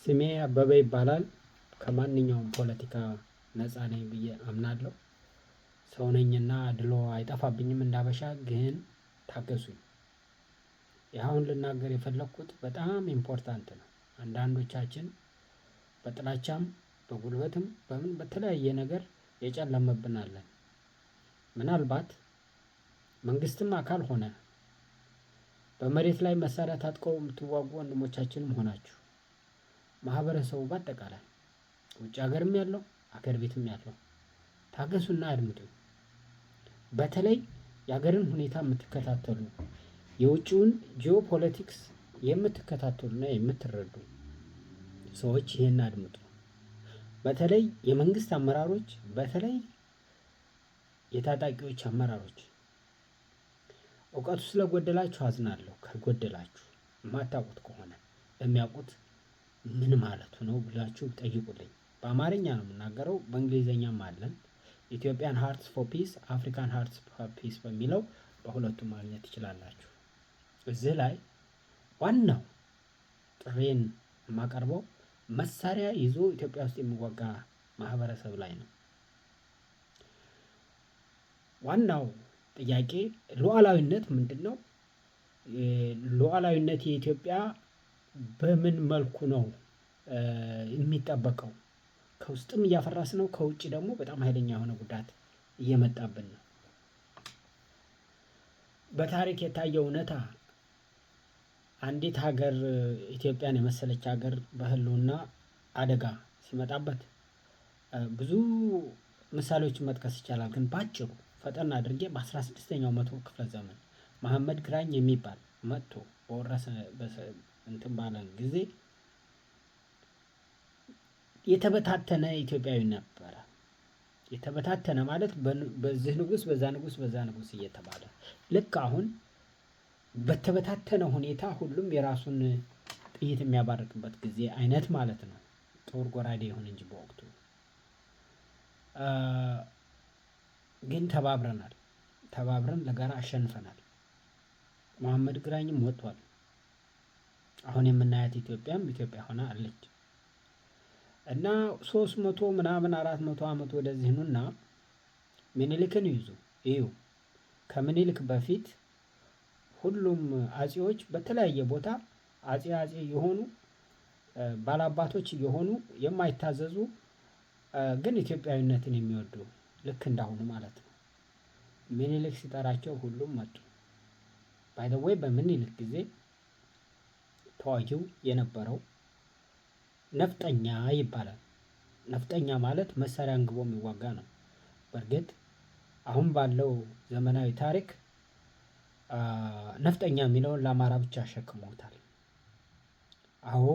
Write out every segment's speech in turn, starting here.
ስሜ አበበ ይባላል። ከማንኛውም ፖለቲካ ነፃ ነኝ ብዬ አምናለሁ። ሰው ነኝና ድሎ አይጠፋብኝም እንዳበሻ ግን ታገሱኝ። አሁን ልናገር የፈለኩት በጣም ኢምፖርታንት ነው። አንዳንዶቻችን በጥላቻም በጉልበትም በምን በተለያየ ነገር የጨለመብን አለን። ምናልባት መንግስትም አካል ሆነ በመሬት ላይ መሳሪያ ታጥቀው የምትዋጉ ወንድሞቻችንም ሆናችሁ ማህበረሰቡ በአጠቃላይ ውጭ ሀገርም ያለው አገር ቤትም ያለው ታገሱና አድምጡኝ። በተለይ የሀገርን ሁኔታ የምትከታተሉ የውጭውን ጂኦፖለቲክስ የምትከታተሉና የምትረዱ ሰዎች ይሄን አድምጡ። በተለይ የመንግስት አመራሮች፣ በተለይ የታጣቂዎች አመራሮች እውቀቱ ስለጎደላችሁ አዝናለሁ። ከጎደላችሁ የማታውቁት ከሆነ ለሚያውቁት ምን ማለቱ ነው ብላችሁ ጠይቁልኝ። በአማርኛ ነው የምናገረው፣ በእንግሊዘኛም አለን። ኢትዮጵያን ሃርትስ ፎር ፒስ፣ አፍሪካን ሃርትስ ፎር ፒስ በሚለው በሁለቱም ማግኘት ትችላላችሁ። እዚህ ላይ ዋናው ጥሬን የማቀርበው መሳሪያ ይዞ ኢትዮጵያ ውስጥ የሚዋጋ ማህበረሰብ ላይ ነው። ዋናው ጥያቄ ሉዓላዊነት ምንድነው? ሉዓላዊነት የኢትዮጵያ በምን መልኩ ነው የሚጠበቀው? ከውስጥም እያፈራስ ነው፣ ከውጭ ደግሞ በጣም ኃይለኛ የሆነ ጉዳት እየመጣብን ነው። በታሪክ የታየው እውነታ አንዲት ሀገር ኢትዮጵያን የመሰለች ሀገር በህልውና አደጋ ሲመጣበት ብዙ ምሳሌዎችን መጥቀስ ይቻላል። ግን በአጭሩ ፈጠን አድርጌ በ16ኛው መቶ ክፍለ ዘመን መሐመድ ግራኝ የሚባል መጥቶ በወረሰ እንትን ባለ ጊዜ የተበታተነ ኢትዮጵያዊ ነበረ። የተበታተነ ማለት በዚህ ንጉስ በዛ ንጉስ በዛ ንጉስ እየተባለ ልክ አሁን በተበታተነ ሁኔታ ሁሉም የራሱን ጥይት የሚያባርቅበት ጊዜ አይነት ማለት ነው። ጦር ጎራዴ ይሁን እንጂ በወቅቱ ግን ተባብረን ለጋራ አሸንፈናል። መሐመድ ግራኝም ወጥቷል። አሁን የምናያት ኢትዮጵያም ኢትዮጵያ ሆና አለች። እና 300 ምናምን 400 አመት ወደዚህ ኑና ምኒልክን እዩ። ከምኒልክ በፊት ሁሉም አጼዎች በተለያየ ቦታ አጼ የሆኑ ባላባቶች የሆኑ የማይታዘዙ ግን ኢትዮጵያዊነትን የሚወዱ ልክ እንዳሁኑ ማለት ነው። ምኒልክ ሲጠራቸው ሁሉም መጡ። ባይ ዘ ዌይ በምኒልክ ጊዜ ተዋጊው የነበረው ነፍጠኛ ይባላል። ነፍጠኛ ማለት መሳሪያ አንግቦ የሚዋጋ ነው። በርግጥ አሁን ባለው ዘመናዊ ታሪክ ነፍጠኛ የሚለውን ለአማራ ብቻ አሸክመውታል። አዎ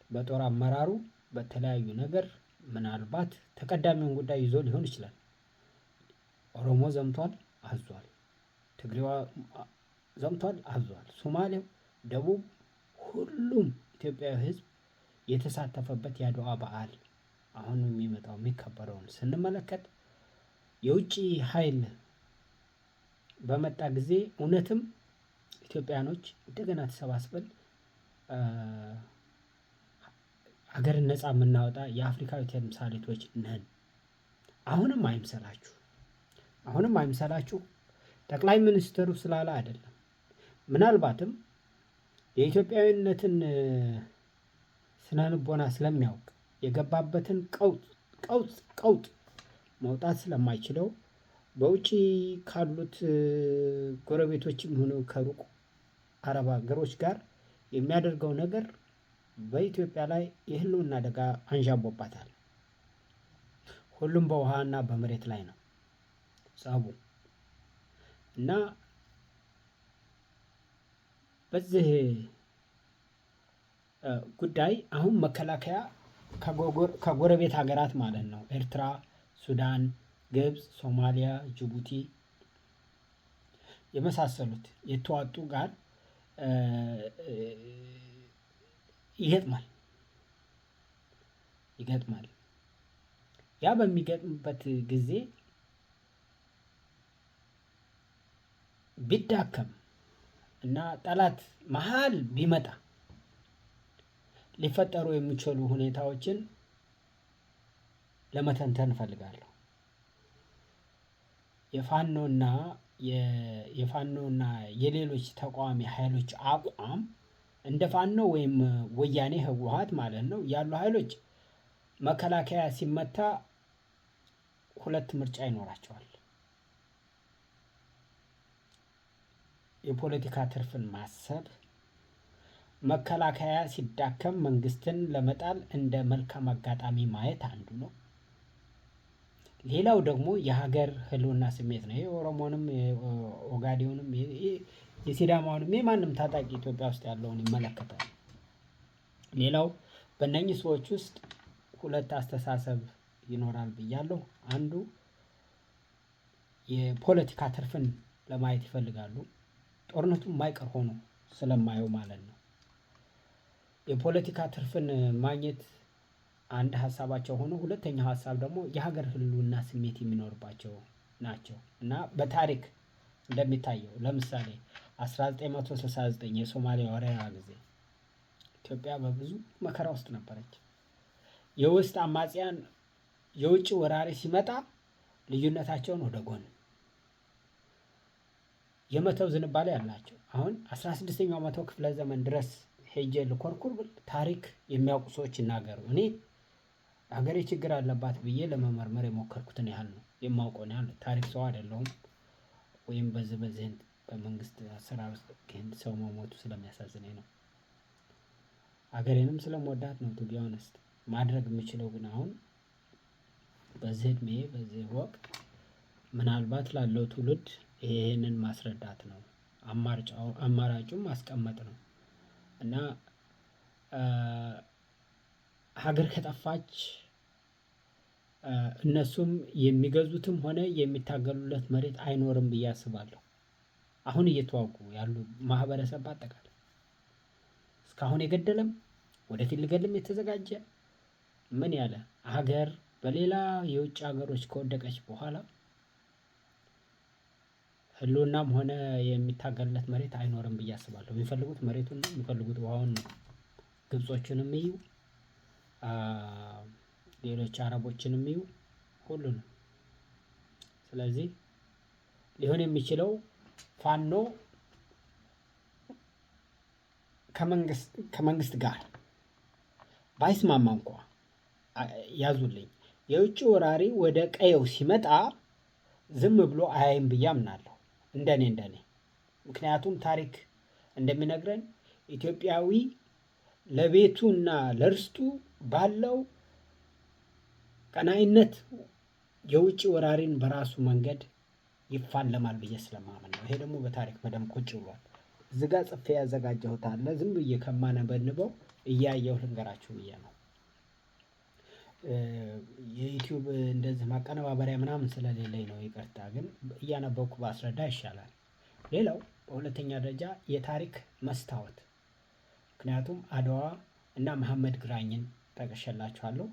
በጦር አመራሩ በተለያዩ ነገር ምናልባት ተቀዳሚውን ጉዳይ ይዞ ሊሆን ይችላል። ኦሮሞ ዘምቷል፣ አዟል። ትግሬዋ ዘምቷል፣ አዟል። ሶማሌው፣ ደቡብ ሁሉም ኢትዮጵያዊ ህዝብ የተሳተፈበት የአድዋ በዓል አሁን የሚመጣው የሚከበረውን ስንመለከት የውጭ ኃይል በመጣ ጊዜ እውነትም ኢትዮጵያኖች እንደገና ተሰባስበን ሀገርን ነፃ የምናወጣ የአፍሪካዊ ተምሳሌቶች ነን። አሁንም አይምሰላችሁ ጠቅላይ ሚኒስትሩ ስላለ አይደለም። ምናልባትም የኢትዮጵያዊነትን ስነልቦና ስለሚያውቅ የገባበትን ቀውጥ መውጣት ስለማይችለው በውጪ ካሉት ጎረቤቶችም ሆነ ከሩቅ አረብ ሀገሮች ጋር የሚያደርገው ነገር በኢትዮጵያ ላይ የህልውና አደጋ አንዣቦባታል። ሁሉም በውሃና በመሬት ላይ ነው ጸቡ እና በዚህ ጉዳይ አሁን መከላከያ ከጎረቤት ሀገራት ማለት ነው ኤርትራ፣ ሱዳን፣ ግብፅ፣ ሶማሊያ፣ ጅቡቲ የመሳሰሉት የተዋጡ ጋር ይገጥማል። ያ በሚገጥምበት ጊዜ ቢዳከም እና ጠላት መሃል ቢመጣ ሊፈጠሩ የሚችሉ ሁኔታዎችን ለመተንተን እፈልጋለሁ። የፋኖና የፋኖና የሌሎች ተቃዋሚ ኃይሎች አቋም እንደ ፋኖ ወይም ወያኔ ህወሓት ማለት ነው ያሉ ኃይሎች መከላከያ ሲመታ ሁለት ምርጫ ይኖራቸዋል። የፖለቲካ ትርፍን ማሰብ፣ መከላከያ ሲዳከም መንግስትን ለመጣል እንደ መልካም አጋጣሚ ማየት አንዱ ነው። ሌላው ደግሞ የሀገር ህልውና ስሜት ነው። የኦሮሞንም የኦጋዴውንም የሲዳማውንም የማንም ታጣቂ ኢትዮጵያ ውስጥ ያለውን ይመለከታል። ሌላው በእነኚህ ሰዎች ውስጥ ሁለት አስተሳሰብ ይኖራል ብያለሁ። አንዱ የፖለቲካ ትርፍን ለማየት ይፈልጋሉ። ጦርነቱ የማይቀር ሆኖ ስለማየው ማለት ነው። የፖለቲካ ትርፍን ማግኘት አንድ ሀሳባቸው ሆኖ ሁለተኛው ሀሳብ ደግሞ የሀገር ህልውና ስሜት የሚኖርባቸው ናቸው እና በታሪክ እንደሚታየው ለምሳሌ 1969 የሶማሊያ ወረራ ጊዜ ኢትዮጵያ በብዙ መከራ ውስጥ ነበረች። የውስጥ አማጽያን የውጭ ወራሪ ሲመጣ ልዩነታቸውን ወደ ጎን የመተው ዝንባሌ አላቸው። አሁን 16ኛው መቶ ክፍለ ዘመን ድረስ ሄጄ ልኮርኩር ብል ታሪክ የሚያውቁ ሰዎች ይናገሩ። እኔ ሀገሬ ችግር አለባት ብዬ ለመመርመር የሞከርኩትን ያህል ነው የማውቀውን ያህል ታሪክ ሰው አይደለሁም። ወይም በዚህ በመንግስት አሰራር ውስጥ ግን ሰው መሞቱ ስለሚያሳዝነኝ ነው። ሀገሬንም ስለምወዳት ነው። ቱ ቢ ኦነስት ማድረግ የምችለው ግን አሁን በዚህ እድሜ በዚህ ወቅት ምናልባት ላለው ትውልድ ይሄንን ማስረዳት ነው። አማራጩን ማስቀመጥ ነው እና ሀገር ከጠፋች እነሱም የሚገዙትም ሆነ የሚታገሉለት መሬት አይኖርም ብዬ አስባለሁ። አሁን እየተዋጉ ያሉ ማህበረሰብ በአጠቃላይ እስካሁን የገደለም ወደፊት ሊገድልም የተዘጋጀ ምን ያለ ሀገር በሌላ የውጭ ሀገሮች ከወደቀች በኋላ ህልውናም ሆነ የሚታገልለት መሬት አይኖርም ብዬ አስባለሁ። የሚፈልጉት መሬቱን ነው፣ የሚፈልጉት ውሃውን ነው። ግብጾችንም እዩ፣ ሌሎች አረቦችንም እዩ፣ ሁሉንም። ስለዚህ ሊሆን የሚችለው ፋኖ ከመንግስት ጋር ባይስማማ እንኳ ያዙልኝ የውጭ ወራሪ ወደ ቀየው ሲመጣ ዝም ብሎ አያይም ብዬ አምናለሁ። እንደኔ ምክንያቱም ታሪክ እንደሚነግረን ኢትዮጵያዊ ለቤቱና ለርስቱ ባለው ቀናኢነት የውጭ ወራሪን በራሱ መንገድ ይፋለማል ብዬ ስለማምን ነው። ይሄ ደግሞ በታሪክ በደንብ ቁጭ ብሏል። እዚህ ጋር ጽፌ ያዘጋጀሁት አለ። ዝም ብዬ ከማነበንበው እያየሁ ልንገራችሁ ብዬ ነው። የዩቲዩብ እንደዚህ ማቀነባበሪያ ምናምን ስለሌለኝ ነው፣ ይቅርታ። ግን እያነበብኩ ባስረዳ ይሻላል። ሌላው በሁለተኛ ደረጃ የታሪክ መስታወት፣ ምክንያቱም አድዋ እና መሐመድ ግራኝን ጠቅሼላችኋለሁ።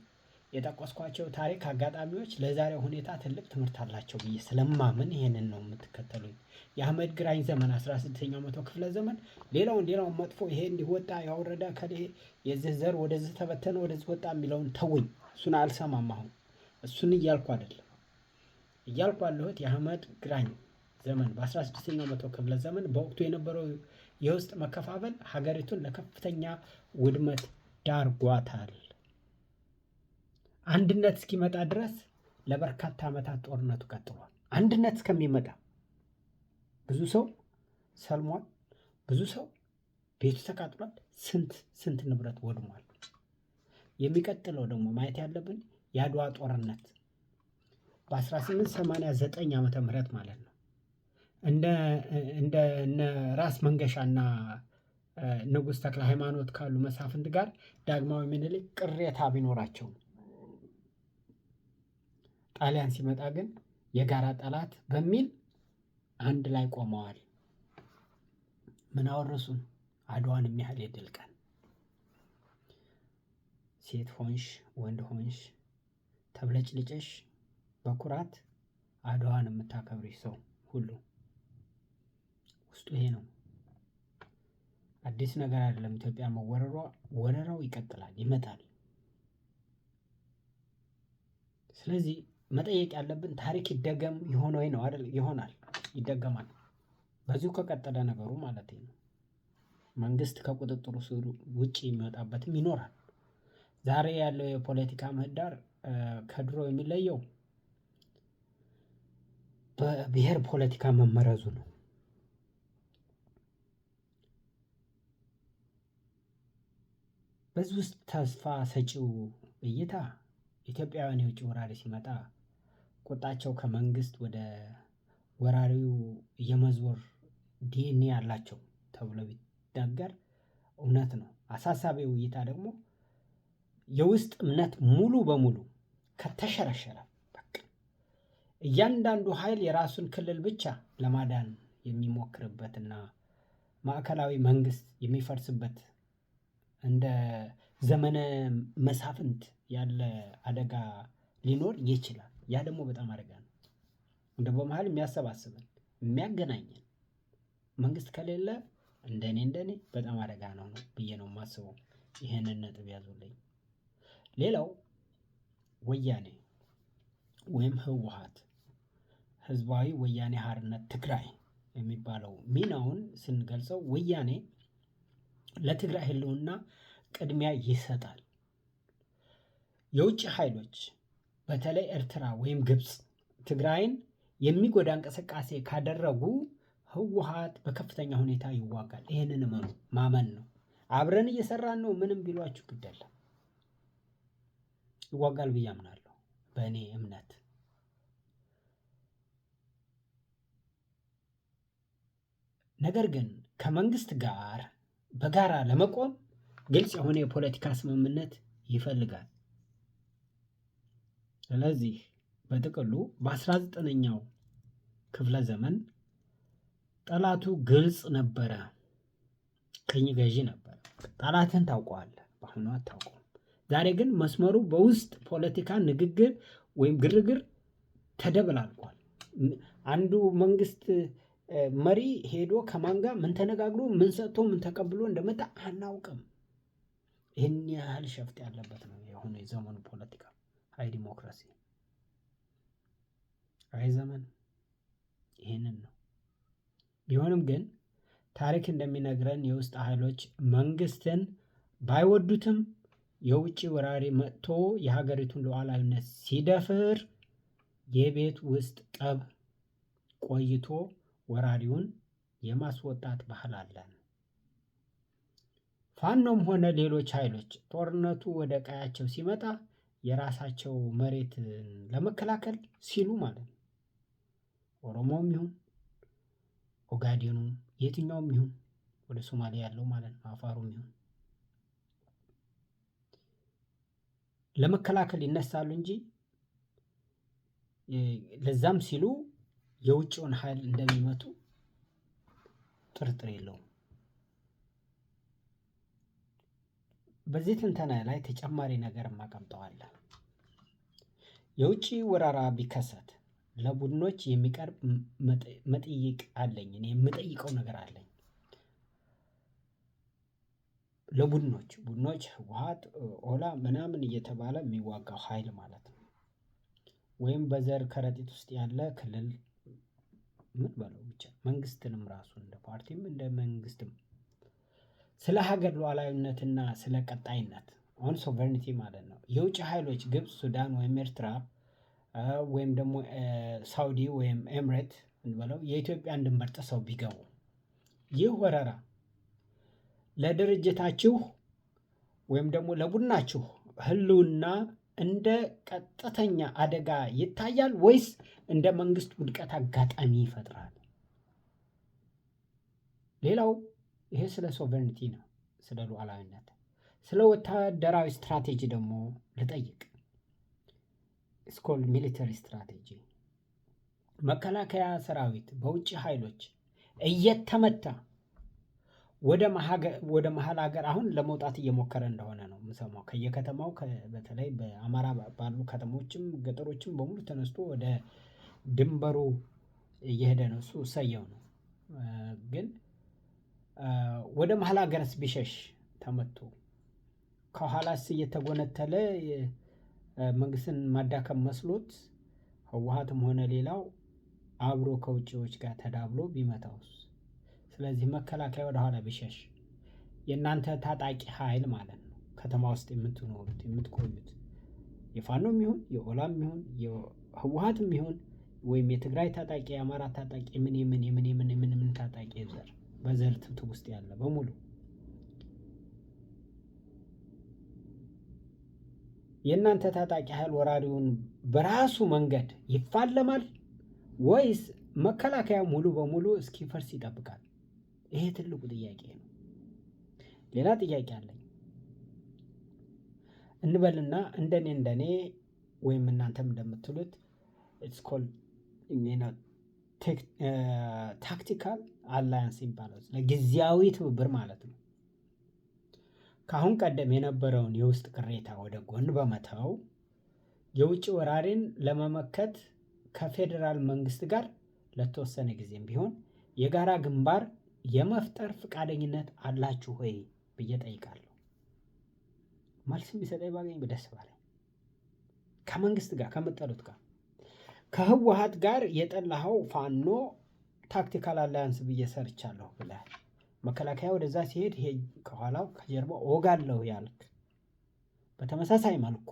የጠቀስኳቸው ታሪክ አጋጣሚዎች ለዛሬው ሁኔታ ትልቅ ትምህርት አላቸው ብዬ ስለማምን ይሄንን ነው የምትከተሉኝ። የአህመድ ግራኝ ዘመን 16ኛው መቶ ክፍለ ዘመን ሌላውን መጥፎ ይሄ እንዲወጣ ያወረደ ከሌ የዚህ ዘር ወደዚህ ተበተነ ወደዚህ ወጣ የሚለውን ተውኝ። እሱን አልሰማም። አሁን እሱን እያልኩ አይደለም። እያልኩ ያለሁት የአህመድ ግራኝ ዘመን በ16ኛው መቶ ክፍለ ዘመን በወቅቱ የነበረው የውስጥ መከፋፈል ሀገሪቱን ለከፍተኛ ውድመት ዳርጓታል። አንድነት እስኪመጣ ድረስ ለበርካታ ዓመታት ጦርነቱ ቀጥሏል። አንድነት እስከሚመጣ ብዙ ሰው ሰልሟል። ብዙ ሰው ቤቱ ተቃጥሏል። ስንት ንብረት ወድሟል። የሚቀጥለው ደግሞ ማየት ያለብን የአድዋ ጦርነት በ1889 ዓመተ ምህረት ማለት ነው። እንደ ራስ መንገሻና ንጉሥ ተክለ ሃይማኖት ካሉ መሳፍንት ጋር ዳግማዊ ምኒልክ ቅሬታ ቢኖራቸው፣ ጣሊያን ሲመጣ ግን የጋራ ጠላት በሚል አንድ ላይ ቆመዋል። ምን አወረሱን? አድዋን የሚያህል የድል ቀን። ሴት ሆንሽ ወንድ ሆንሽ ተብለጭልጨሽ በኩራት አድዋን የምታከብሪ ሰው ሁሉ ውስጡ ይሄ ነው። አዲስ ነገር አይደለም። ኢትዮጵያ ወረራው ይቀጥላል፣ ይመጣል። ስለዚህ መጠየቅ ያለብን ታሪክ ይደገም ይሆን ወይ ነው አይደል? ይሆናል፣ ይደገማል። በዚሁ ከቀጠለ ነገሩ ማለት ነው። መንግስት ከቁጥጥሩ ስር ውጪ የሚወጣበትም ይኖራል። ዛሬ ያለው የፖለቲካ ምህዳር ከድሮ የሚለየው በብሔር ፖለቲካ መመረዙ ነው። በዚህ ውስጥ ተስፋ ሰጪው እይታ ኢትዮጵያውያን የውጭ ወራሪ ሲመጣ ቁጣቸው ከመንግስት ወደ ወራሪው የመዞር ዲኤንኤ ያላቸው ተብሎ ቢነገር እውነት ነው። አሳሳቢው እይታ ደግሞ የውስጥ እምነት ሙሉ በሙሉ ከተሸረሸረ በቃ እያንዳንዱ ኃይል የራሱን ክልል ብቻ ለማዳን የሚሞክርበትና ማዕከላዊ መንግስት የሚፈርስበት እንደ ዘመነ መሳፍንት ያለ አደጋ ሊኖር ይችላል። ያ ደግሞ በጣም አደጋ ነው። እንደ በመሃል የሚያሰባስበን የሚያገናኘን መንግስት ከሌለ እንደኔ በጣም አደጋ ነው ብዬ ነው የማስበው። ይሄንን ነጥብ ያዙልኝ። ሌላው ወያኔ ወይም ህወሓት ህዝባዊ ወያኔ ሓርነት ትግራይ የሚባለው ሚናውን ስንገልጸው ወያኔ ለትግራይ ህልውና ቅድሚያ ይሰጣል። የውጭ ኃይሎች በተለይ ኤርትራ ወይም ግብፅ ትግራይን የሚጎዳ እንቅስቃሴ ካደረጉ ህወሓት በከፍተኛ ሁኔታ ይዋጋል። ይሄንን ማመን ነው። አብረን እየሰራን ነው ምንም ቢሏችሁ ግድ የለም ይዋጋል ብዬ አምናለሁ። በእኔ እምነት ነገር ግን ከመንግስት ጋር በጋራ ለመቆም ግልጽ የሆነ የፖለቲካ ስምምነት ይፈልጋል። ስለዚህ በጥቅሉ በ19ኛው ክፍለ ዘመን ጠላቱ ግልጽ ነበረ፣ ቅኝ ገዢ ነበረ። ጠላትን ታውቀዋለህ፣ በአሁኑ አታውቀውም። ዛሬ ግን መስመሩ በውስጥ ፖለቲካ ንግግር ወይም ግርግር ተደበላልቋል። አንዱ መንግስት መሪ ሄዶ ከማን ጋር ምን ተነጋግሮ ምን ሰጥቶ ምን ተቀብሎ እንደመጣ አናውቅም። ይህን ያህል ሸፍጥ ያለበት ነው የሆነ የዘመኑ ፖለቲካ። ሀይ ዲሞክራሲ አይ ዘመን ይሄንን ነው። ቢሆንም ግን ታሪክ እንደሚነግረን የውስጥ ኃይሎች መንግስትን ባይወዱትም የውጭ ወራሪ መጥቶ የሀገሪቱን ሉዓላዊነት ሲደፍር የቤት ውስጥ ጠብ ቆይቶ ወራሪውን የማስወጣት ባህል አለን። ፋኖም ሆነ ሌሎች ኃይሎች ጦርነቱ ወደ ቀያቸው ሲመጣ የራሳቸው መሬትን ለመከላከል ሲሉ ማለት ነው። ኦሮሞም ይሁን ኦጋዴኑም የትኛውም ይሁን ወደ ሶማሊያ ያለው ማለት ነው፣ አፋሩም ይሁን ለመከላከል ይነሳሉ እንጂ ለዛም ሲሉ የውጭውን ኃይል እንደሚመቱ ጥርጥር የለውም። በዚህ ትንተና ላይ ተጨማሪ ነገር ማቀምጠዋለሁ። የውጭ ወራራ ቢከሰት ለቡድኖች የሚቀርብ መጠይቅ አለኝ። እኔ የምጠይቀው ነገር አለኝ። ለቡድኖች ህወሓት ኦላ ምናምን እየተባለ የሚዋጋው ኃይል ማለት ነው። ወይም በዘር ከረጢት ውስጥ ያለ ክልል ምን በለው ብቻ መንግስትንም ራሱ እንደ ፓርቲም እንደ መንግስትም ስለ ሀገር ሉዓላዊነትና ስለ ቀጣይነት ኦን ሶቨርኒቲ ማለት ነው የውጭ ኃይሎች ግብፅ፣ ሱዳን ወይም ኤርትራ ወይም ደግሞ ሳውዲ ወይም ኤምሬት እንበለው የኢትዮጵያን ድንበር ጥሰው ቢገቡ ይህ ወረራ ለድርጅታችሁ ወይም ደግሞ ለቡድናችሁ ህልውና እንደ ቀጥተኛ አደጋ ይታያል ወይስ እንደ መንግስት ውድቀት አጋጣሚ ይፈጥራል? ሌላው ይሄ ስለ ሶቨርኒቲ ነው፣ ስለ ሉዓላዊነት። ስለ ወታደራዊ ስትራቴጂ ደግሞ ልጠይቅ። ስኮል ሚሊተሪ ስትራቴጂ መከላከያ ሰራዊት በውጭ ኃይሎች እየተመታ ወደ መሀል ሀገር አሁን ለመውጣት እየሞከረ እንደሆነ ነው የምሰማው። ከየከተማው በተለይ በአማራ ባሉ ከተሞችም ገጠሮችም በሙሉ ተነስቶ ወደ ድንበሩ እየሄደ ነው። እሱ እሰየው ነው። ግን ወደ መሀል ሀገርስ ቢሸሽ ተመቶ ከኋላስ እየተጎነተለ መንግስትን ማዳከም መስሎት ህወሓትም ሆነ ሌላው አብሮ ከውጭዎች ጋር ተዳብሎ ቢመታውስ? ስለዚህ መከላከያ ወደኋላ ቢሸሽ የእናንተ ታጣቂ ኃይል ማለት ነው ከተማ ውስጥ የምትኖሩት የምትቆዩት የፋኖም ይሁን የኦላም ይሁን የህወሓትም ይሁን ወይም የትግራይ ታጣቂ የአማራ ታጣቂ ምን ታጣቂ ዘር በዘር ትብትብ ውስጥ ያለ በሙሉ የእናንተ ታጣቂ ኃይል ወራሪውን በራሱ መንገድ ይፋለማል ወይስ መከላከያ ሙሉ በሙሉ እስኪፈርስ ይጠብቃል? ይሄ ትልቁ ጥያቄ ነው። ሌላ ጥያቄ አለኝ። እንበልና እንደኔ ወይም እናንተም እንደምትሉት ኢትስ ኮልድ ታክቲካል አላያንስ ይባላል። ለጊዜያዊ ትብብር ማለት ነው። ከአሁን ቀደም የነበረውን የውስጥ ቅሬታ ወደ ጎን በመተው የውጭ ወራሪን ለመመከት ከፌዴራል መንግስት ጋር ለተወሰነ ጊዜም ቢሆን የጋራ ግንባር የመፍጠር ፈቃደኝነት አላችሁ ወይ ብዬ ጠይቃለሁ። መልስ የሚሰጠኝ ባገኝ ደስ ባለኝ። ከመንግስት ጋር ከምጠሉት ጋር ከህወሓት ጋር የጠላኸው ፋኖ ታክቲካል አላያንስ ብዬ ሰርቻለሁ ብለህ መከላከያ ወደዛ ሲሄድ ይሄ ከኋላው ከጀርባው ወጋለሁ ያልክ፣ በተመሳሳይ መልኩ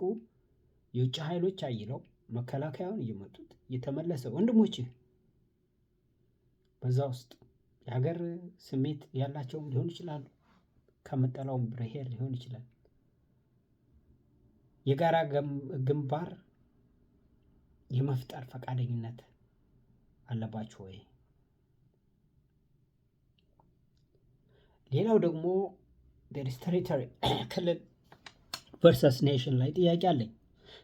የውጭ ኃይሎች አይለው መከላከያውን እየመጡት የተመለሰ ወንድሞችህ በዛ ውስጥ የሀገር ስሜት ያላቸውም ሊሆን ይችላሉ። ከምጠላውም ብሔር ሊሆን ይችላል። የጋራ ግንባር የመፍጠር ፈቃደኝነት አለባችሁ ወይ? ሌላው ደግሞ ቴሪቶሪ ክልል ቨርሰስ ኔሽን ላይ ጥያቄ አለኝ።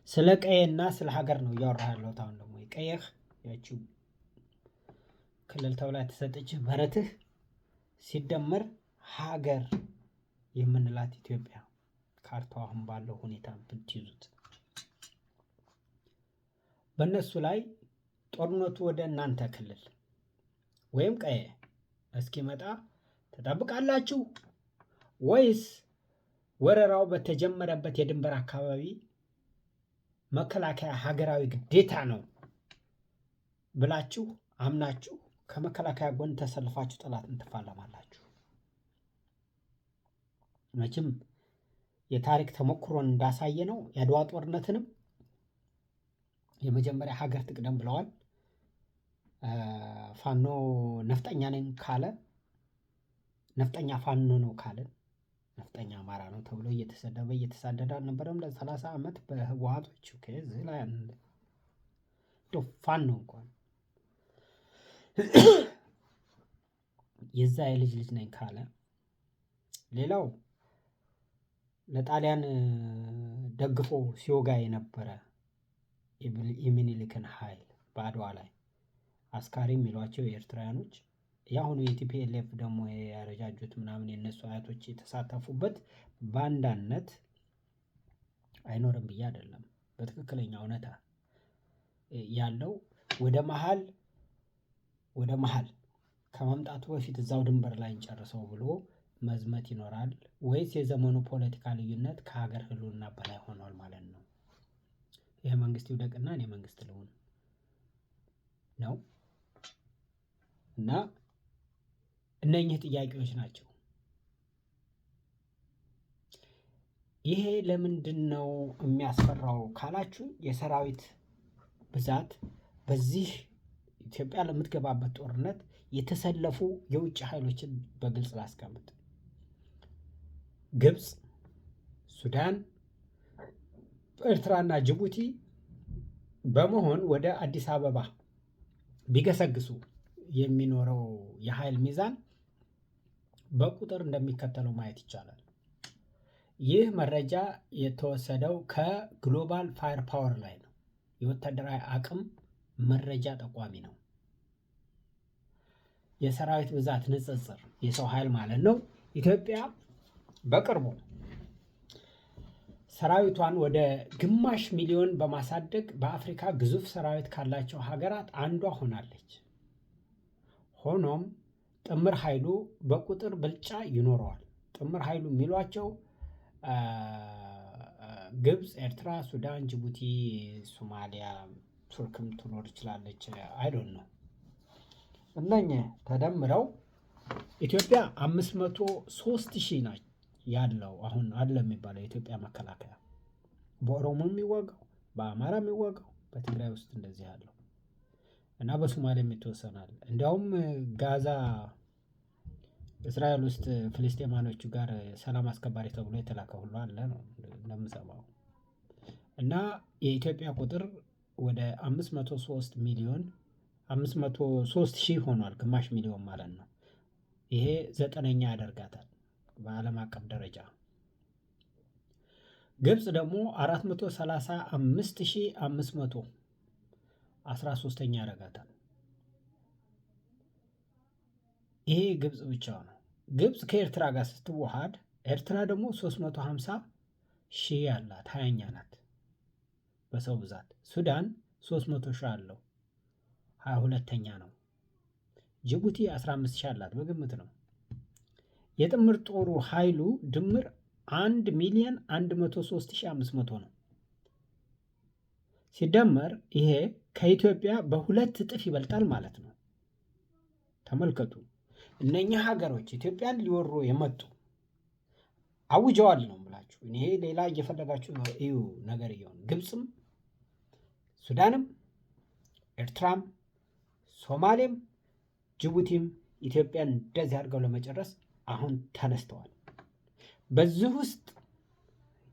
ስለ ቀየና ስለ ሀገር ነው እያወራህ ያለሁት። አሁን ደግሞ የቀየህ ያቺው ክልል ተብላ የተሰጠችህ በረትህ ሲደመር ሀገር የምንላት ኢትዮጵያ ካርታው አሁን ባለው ሁኔታ ብትይዙት በእነሱ ላይ ጦርነቱ ወደ እናንተ ክልል ወይም ቀየ እስኪመጣ ተጠብቃላችሁ ወይስ ወረራው በተጀመረበት የድንበር አካባቢ መከላከያ ሀገራዊ ግዴታ ነው ብላችሁ አምናችሁ ከመከላከያ ጎን ተሰልፋችሁ ጠላትን ትፋለማላችሁ? መቼም የታሪክ ተሞክሮን እንዳሳየ ነው። የአድዋ ጦርነትንም የመጀመሪያ ሀገር ትቅደም ብለዋል። ፋኖ ነፍጠኛ ነኝ ካለ ነፍጠኛ ፋኖ ነው ካለ ነፍጠኛ አማራ ነው ተብሎ እየተሳደደ አልነበረም ለ30 ዓመት በህወሓቶች ከዚህ ላይ ፋኖ እንኳን የዛ የልጅ ነኝ ካለ ሌላው ለጣሊያን ደግፎ ሲወጋ የነበረ የሚኒልክን ኃይል በአድዋ ላይ አስካሪ የሚሏቸው የኤርትራውያኖች የአሁኑ የቲፒኤልኤፍ ደግሞ ያረጃጁት ምናምን የነሱ አያቶች የተሳተፉበት ባንዳነት አይኖርም ብዬ አይደለም። በትክክለኛ እውነታ ያለው ወደ መሃል ከመምጣቱ በፊት እዛው ድንበር ላይ እንጨርሰው ብሎ መዝመት ይኖራል ወይስ የዘመኑ ፖለቲካ ልዩነት ከሀገር ህልውና በላይ ሆኗል ማለት ነው? ይሄ መንግስት ይውደቅና እኔ መንግስት ልሁን ነው? እና እነኚህ ጥያቄዎች ናቸው። ይሄ ለምንድን ነው የሚያስፈራው ካላችሁ የሰራዊት ብዛት በዚህ ኢትዮጵያ ለምትገባበት ጦርነት የተሰለፉ የውጭ ኃይሎችን በግልጽ ላስቀምጥ። ግብፅ፣ ሱዳን፣ ኤርትራና ጅቡቲ በመሆን ወደ አዲስ አበባ ቢገሰግሱ የሚኖረው የኃይል ሚዛን በቁጥር እንደሚከተለው ማየት ይቻላል። ይህ መረጃ የተወሰደው ከግሎባል ፋየር ፓወር ላይ ነው። የወታደራዊ አቅም መረጃ ጠቋሚ ነው። የሰራዊት ብዛት ንጽጽር የሰው ኃይል ማለት ነው። ኢትዮጵያ በቅርቡ ሰራዊቷን ወደ 500,000 በማሳደግ በአፍሪካ ግዙፍ ሰራዊት ካላቸው ሀገራት አንዷ ሆናለች። ሆኖም ጥምር ኃይሉ በቁጥር ብልጫ ይኖረዋል። ጥምር ኃይሉ የሚሏቸው ግብፅ፣ ኤርትራ፣ ሱዳን፣ ጅቡቲ፣ ሶማሊያ፣ ቱርክም ትኖር ትችላለች። አይዶን ነው እነኚህ ተደምረው ኢትዮጵያ 503,000 ናት ያለው አሁን አለ የሚባለው የኢትዮጵያ መከላከያ በኦሮሞ የሚዋጋው፣ በአማራ የሚዋጋው፣ በትግራይ ውስጥ እንደዚህ ያለው እና በሶማሊያም የተወሰናል። እንዲያውም ጋዛ እስራኤል ውስጥ ፍልስጤማኖቹ ጋር ሰላም አስከባሪ ተብሎ የተላከ ሁሉ አለ ነው እንደምሰማው። እና የኢትዮጵያ ቁጥር ወደ 503,000 ሆኗል፣ ግማሽ ሚሊዮን ማለት ነው። ይሄ 9ኛ ያደርጋታል በዓለም አቀፍ ደረጃ። ግብፅ ደግሞ 435,500 13ኛ ያደርጋታል። ይሄ ግብፅ ብቻ ነው። ግብፅ ከኤርትራ ጋር ስትዋሃድ ኤርትራ ደግሞ 350,000 ያላት 20ኛ ናት በሰው ብዛት። ሱዳን 300,000 አለው 22ኛ ነው። ጅቡቲ 15,000 አላት በግምት ነው። የጥምር ጦሩ ኃይሉ ድምር 1,103,500 ነው። ሲደመር ይሄ ከኢትዮጵያ በ2 እጥፍ ይበልጣል ማለት ነው። ተመልከቱ። እነኛ ሀገሮች ኢትዮጵያን ሊወሩ የመጡ አውጀዋል ነው ብላችሁ እኔ ሌላ እየፈለጋችሁ ነው እዩ ነገር ይሁን። ግብፅም፣ ሱዳንም፣ ኤርትራም፣ ሶማሌም፣ ጅቡቲም ኢትዮጵያን እንደዚህ አድርገው ለመጨረስ አሁን ተነስተዋል። በዚህ ውስጥ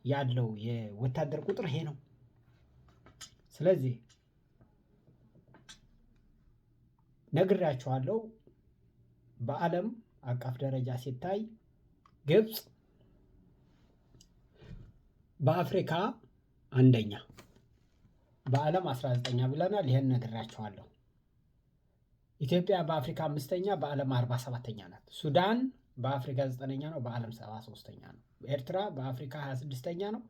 ያለው የወታደር ቁጥር ይሄ ነው። ስለዚህ ነግራችኋለሁ። በዓለም አቀፍ ደረጃ ሲታይ ግብፅ በአፍሪካ አንደኛ፣ በዓለም 19ኛ ብለናል። ይሄን ነግራችኋለሁ። ኢትዮጵያ በአፍሪካ 5ኛ፣ በዓለም 47ኛ ናት። ሱዳን በአፍሪካ 9ኛ ነው፣ በዓለም 73ኛ ነው። ኤርትራ በአፍሪካ 26ኛ ነው፣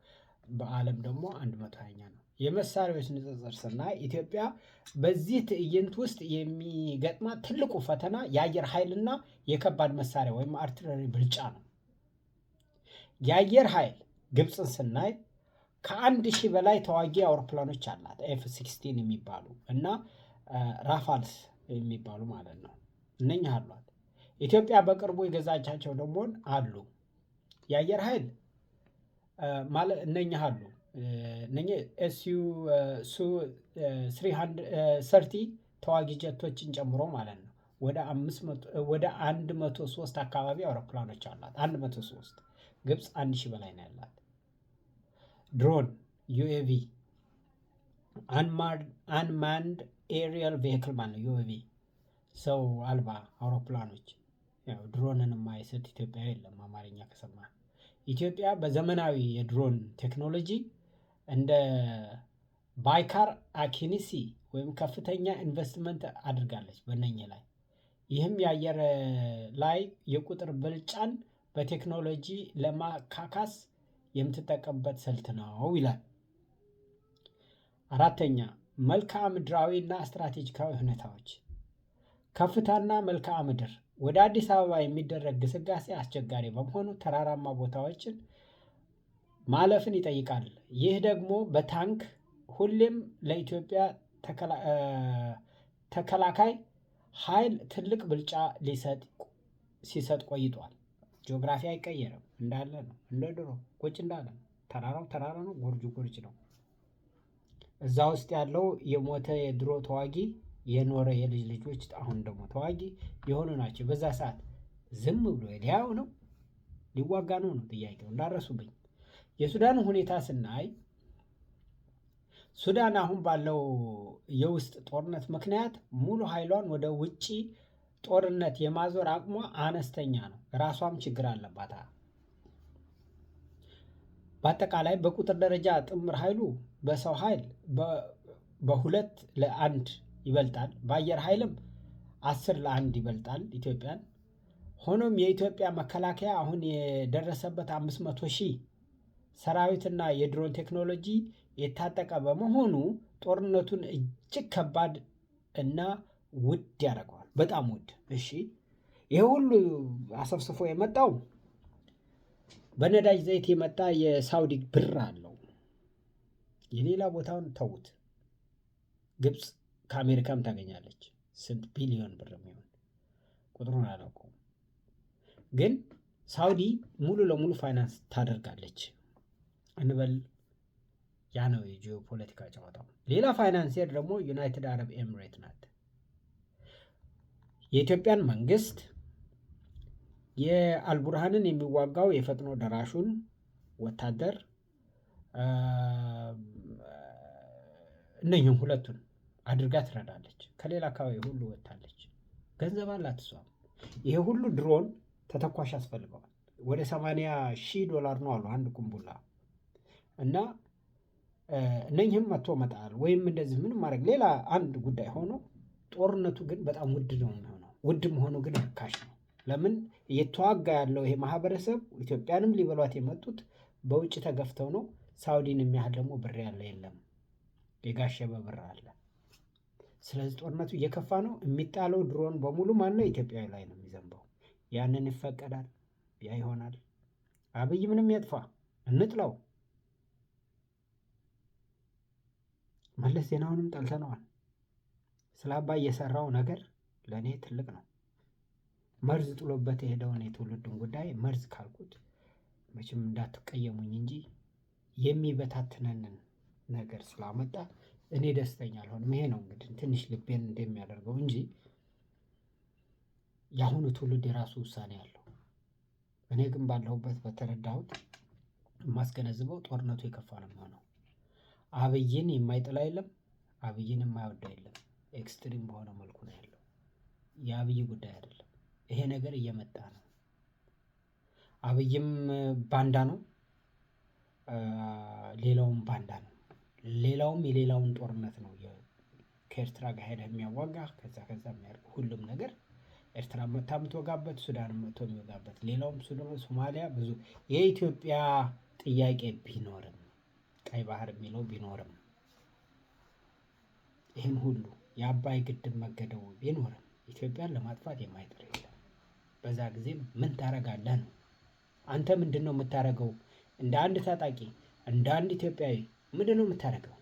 በዓለም ደግሞ 120ኛ ነው። የመሳሪያዎች ንጽጽር ስናይ ኢትዮጵያ በዚህ ትዕይንት ውስጥ የሚገጥማት ትልቁ ፈተና የአየር ኃይልና የከባድ መሳሪያ ወይም አርትለሪ ብልጫ ነው። የአየር ኃይል ግብፅን ስናይ ከ1,000 በላይ ተዋጊ አውሮፕላኖች አላት፣ F-16 የሚባሉ እና ራፋልስ የሚባሉ ማለት ነው። እነኛ አሏት። ኢትዮጵያ በቅርቡ የገዛቻቸው ደግሞ አሉ። የአየር ኃይል ማለት እነኛ አሉ። እነኚህ Su-330 ተዋጊ ጀቶችን ጨምሮ ማለት ነው። ወደ 103 አካባቢ አውሮፕላኖች አላት። 103 ግብፅ 1,000 በላይ ነው ያላት። ድሮን፣ ዩኤቪ፣ አንማንድ ኤሪያል ቬሂክል ማለት ነው። ዩኤቪ ሰው አልባ አውሮፕላኖች። ያው ድሮንን የማይስት ኢትዮጵያ የለም አማርኛ ከሰማ። ኢትዮጵያ በዘመናዊ የድሮን ቴክኖሎጂ እንደ ባይካር አኪኒሲ ወይም ከፍተኛ ኢንቨስትመንት አድርጋለች በእነኚህ ላይ። ይህም የአየር ላይ የቁጥር ብልጫን በቴክኖሎጂ ለማካካስ የምትጠቀምበት ስልት ነው ይላል። 4ኛ መልክዓ ምድራዊ እና ስትራቴጂካዊ ሁኔታዎች። ከፍታና መልክዓ ምድር ወደ አዲስ አበባ የሚደረግ ግስጋሴ አስቸጋሪ በመሆኑ ተራራማ ቦታዎችን ማለፍን ይጠይቃል። ይህ ደግሞ በታንክ ሁሌም ለኢትዮጵያ ተከላካይ ኃይል ትልቅ ብልጫ ሲሰጥ ቆይቷል። ጂኦግራፊ አይቀየርም፣ እንዳለ ነው። እንደ ድሮ ቁጭ እንዳለ ነው። ተራራው ተራራ ነው፣ ጎርጁ ጎርጅ ነው። እዛ ውስጥ ያለው የሞተ የድሮ ተዋጊ የኖረ የልጅ ልጆች አሁን ደግሞ ተዋጊ የሆኑ ናቸው። በዛ ሰዓት ዝም ብሎ ሊያው ነው ሊዋጋ ነው ጥያቄው፣ እንዳረሱብኝ። የሱዳን ሁኔታ ስናይ ሱዳን አሁን ባለው የውስጥ ጦርነት ምክንያት ሙሉ ኃይሏን ወደ ውጪ ጦርነት የማዞር አቅሟ አነስተኛ ነው። ራሷም ችግር አለባት። በአጠቃላይ በቁጥር ደረጃ ጥምር ኃይሉ በሰው ኃይል በ2 ለ1 ይበልጣል። በአየር ኃይልም 10 ለ1 ይበልጣል ኢትዮጵያን። ሆኖም የኢትዮጵያ መከላከያ አሁን የደረሰበት 500,000 ሰራዊትና የድሮን ቴክኖሎጂ የታጠቀ በመሆኑ ጦርነቱን እጅግ ከባድ እና ውድ ያደርገዋል። በጣም ውድ። እሺ፣ ይሄ ሁሉ አሰፍስፎ የመጣው በነዳጅ ዘይት የመጣ የሳውዲ ብር አለው። የሌላ ቦታውን ተዉት። ግብፅ ከአሜሪካም ታገኛለች ስንት ቢሊዮን ብር የሚሆን ቁጥሩን አላውቀውም። ግን ሳውዲ ሙሉ ለሙሉ ፋይናንስ ታደርጋለች እንበል። ያ ነው የጂኦ ፖለቲካ ጨዋታው። ሌላ ፋይናንሲየር ደግሞ ዩናይትድ አረብ ኤምሬት ናት። የኢትዮጵያን መንግስት የአልቡርሃንን የሚዋጋው የፈጥኖ ደራሹን ወታደር እነኝህም ሁለቱን አድርጋ ትረዳለች። ከሌላ አካባቢ ሁሉ ወጥታለች። ገንዘብ አላት እሷ። ይሄ ሁሉ ድሮን ተተኳሽ ያስፈልገዋል። ወደ $80,000 ነው አሉ አንድ ቁምቡላ። እና እነኝህም መጥቶ መጣል ወይም እንደዚህ ምንም ማድረግ ሌላ አንድ ጉዳይ ሆኖ፣ ጦርነቱ ግን በጣም ውድ ነው የሚሆነው። ውድ መሆኑ ግን ርካሽ ነው። ለምን እየተዋጋ ያለው ይሄ ማህበረሰብ ኢትዮጵያንም ሊበሏት የመጡት በውጭ ተገፍተው ነው። ሳውዲን የሚያህል ደግሞ ብር ያለ የለም። የጋሸበ ብር አለ። ስለዚህ ጦርነቱ እየከፋ ነው። የሚጣለው ድሮን በሙሉ ማነው? ኢትዮጵያዊ ላይ ነው የሚዘንበው። ያንን ይፈቀዳል? ያ ይሆናል? አብይ ምንም ያጥፋ እንጥለው። መለስ ዜናውንም ጠልተነዋል። ስለ አባይ የሰራው ነገር ለእኔ ትልቅ ነው። መርዝ ጥሎበት የሄደውን የትውልዱን ጉዳይ መርዝ ካልኩት መቼም እንዳትቀየሙኝ እንጂ የሚበታትነንን ነገር ስላመጣ እኔ ደስተኛ አልሆንም። ይሄ ነው እንግዲህ ትንሽ ልቤን እንደሚያደርገው እንጂ የአሁኑ ትውልድ የራሱ ውሳኔ አለው። እኔ ግን ባለሁበት በተረዳሁት የማስገነዝበው ጦርነቱ የከፋ ነው የሚሆነው። አብይን የማይጥላ የለም፣ አብይን የማይወዳ የለም። ኤክስትሪም በሆነ መልኩ ነው ያለው። የአብይ ጉዳይ አይደለም። ይሄ ነገር እየመጣ ነው። አብይም ባንዳ ነው፣ ሌላውም ባንዳ ነው። ሌላውም የሌላውን ጦርነት ነው ከኤርትራ ጋር ሄደ የሚያዋጋ ከዛ የሚያደርግ ሁሉም ነገር ኤርትራ መታ የምትወጋበት፣ ሱዳን መጥቶ የሚወጋበት፣ ሌላውም ሶማሊያ ብዙ የኢትዮጵያ ጥያቄ ቢኖርም ቀይ ባህር የሚለው ቢኖርም ይህን ሁሉ የአባይ ግድብ መገደቡ ቢኖርም ኢትዮጵያን ለማጥፋት የማይጥር የለም። በዛ ጊዜም ምን ታረጋለህ ነው። አንተ ምንድን ነው የምታረገው? እንደ አንድ ታጣቂ እንደ አንድ ኢትዮጵያዊ ምንድን ነው የምታረገው?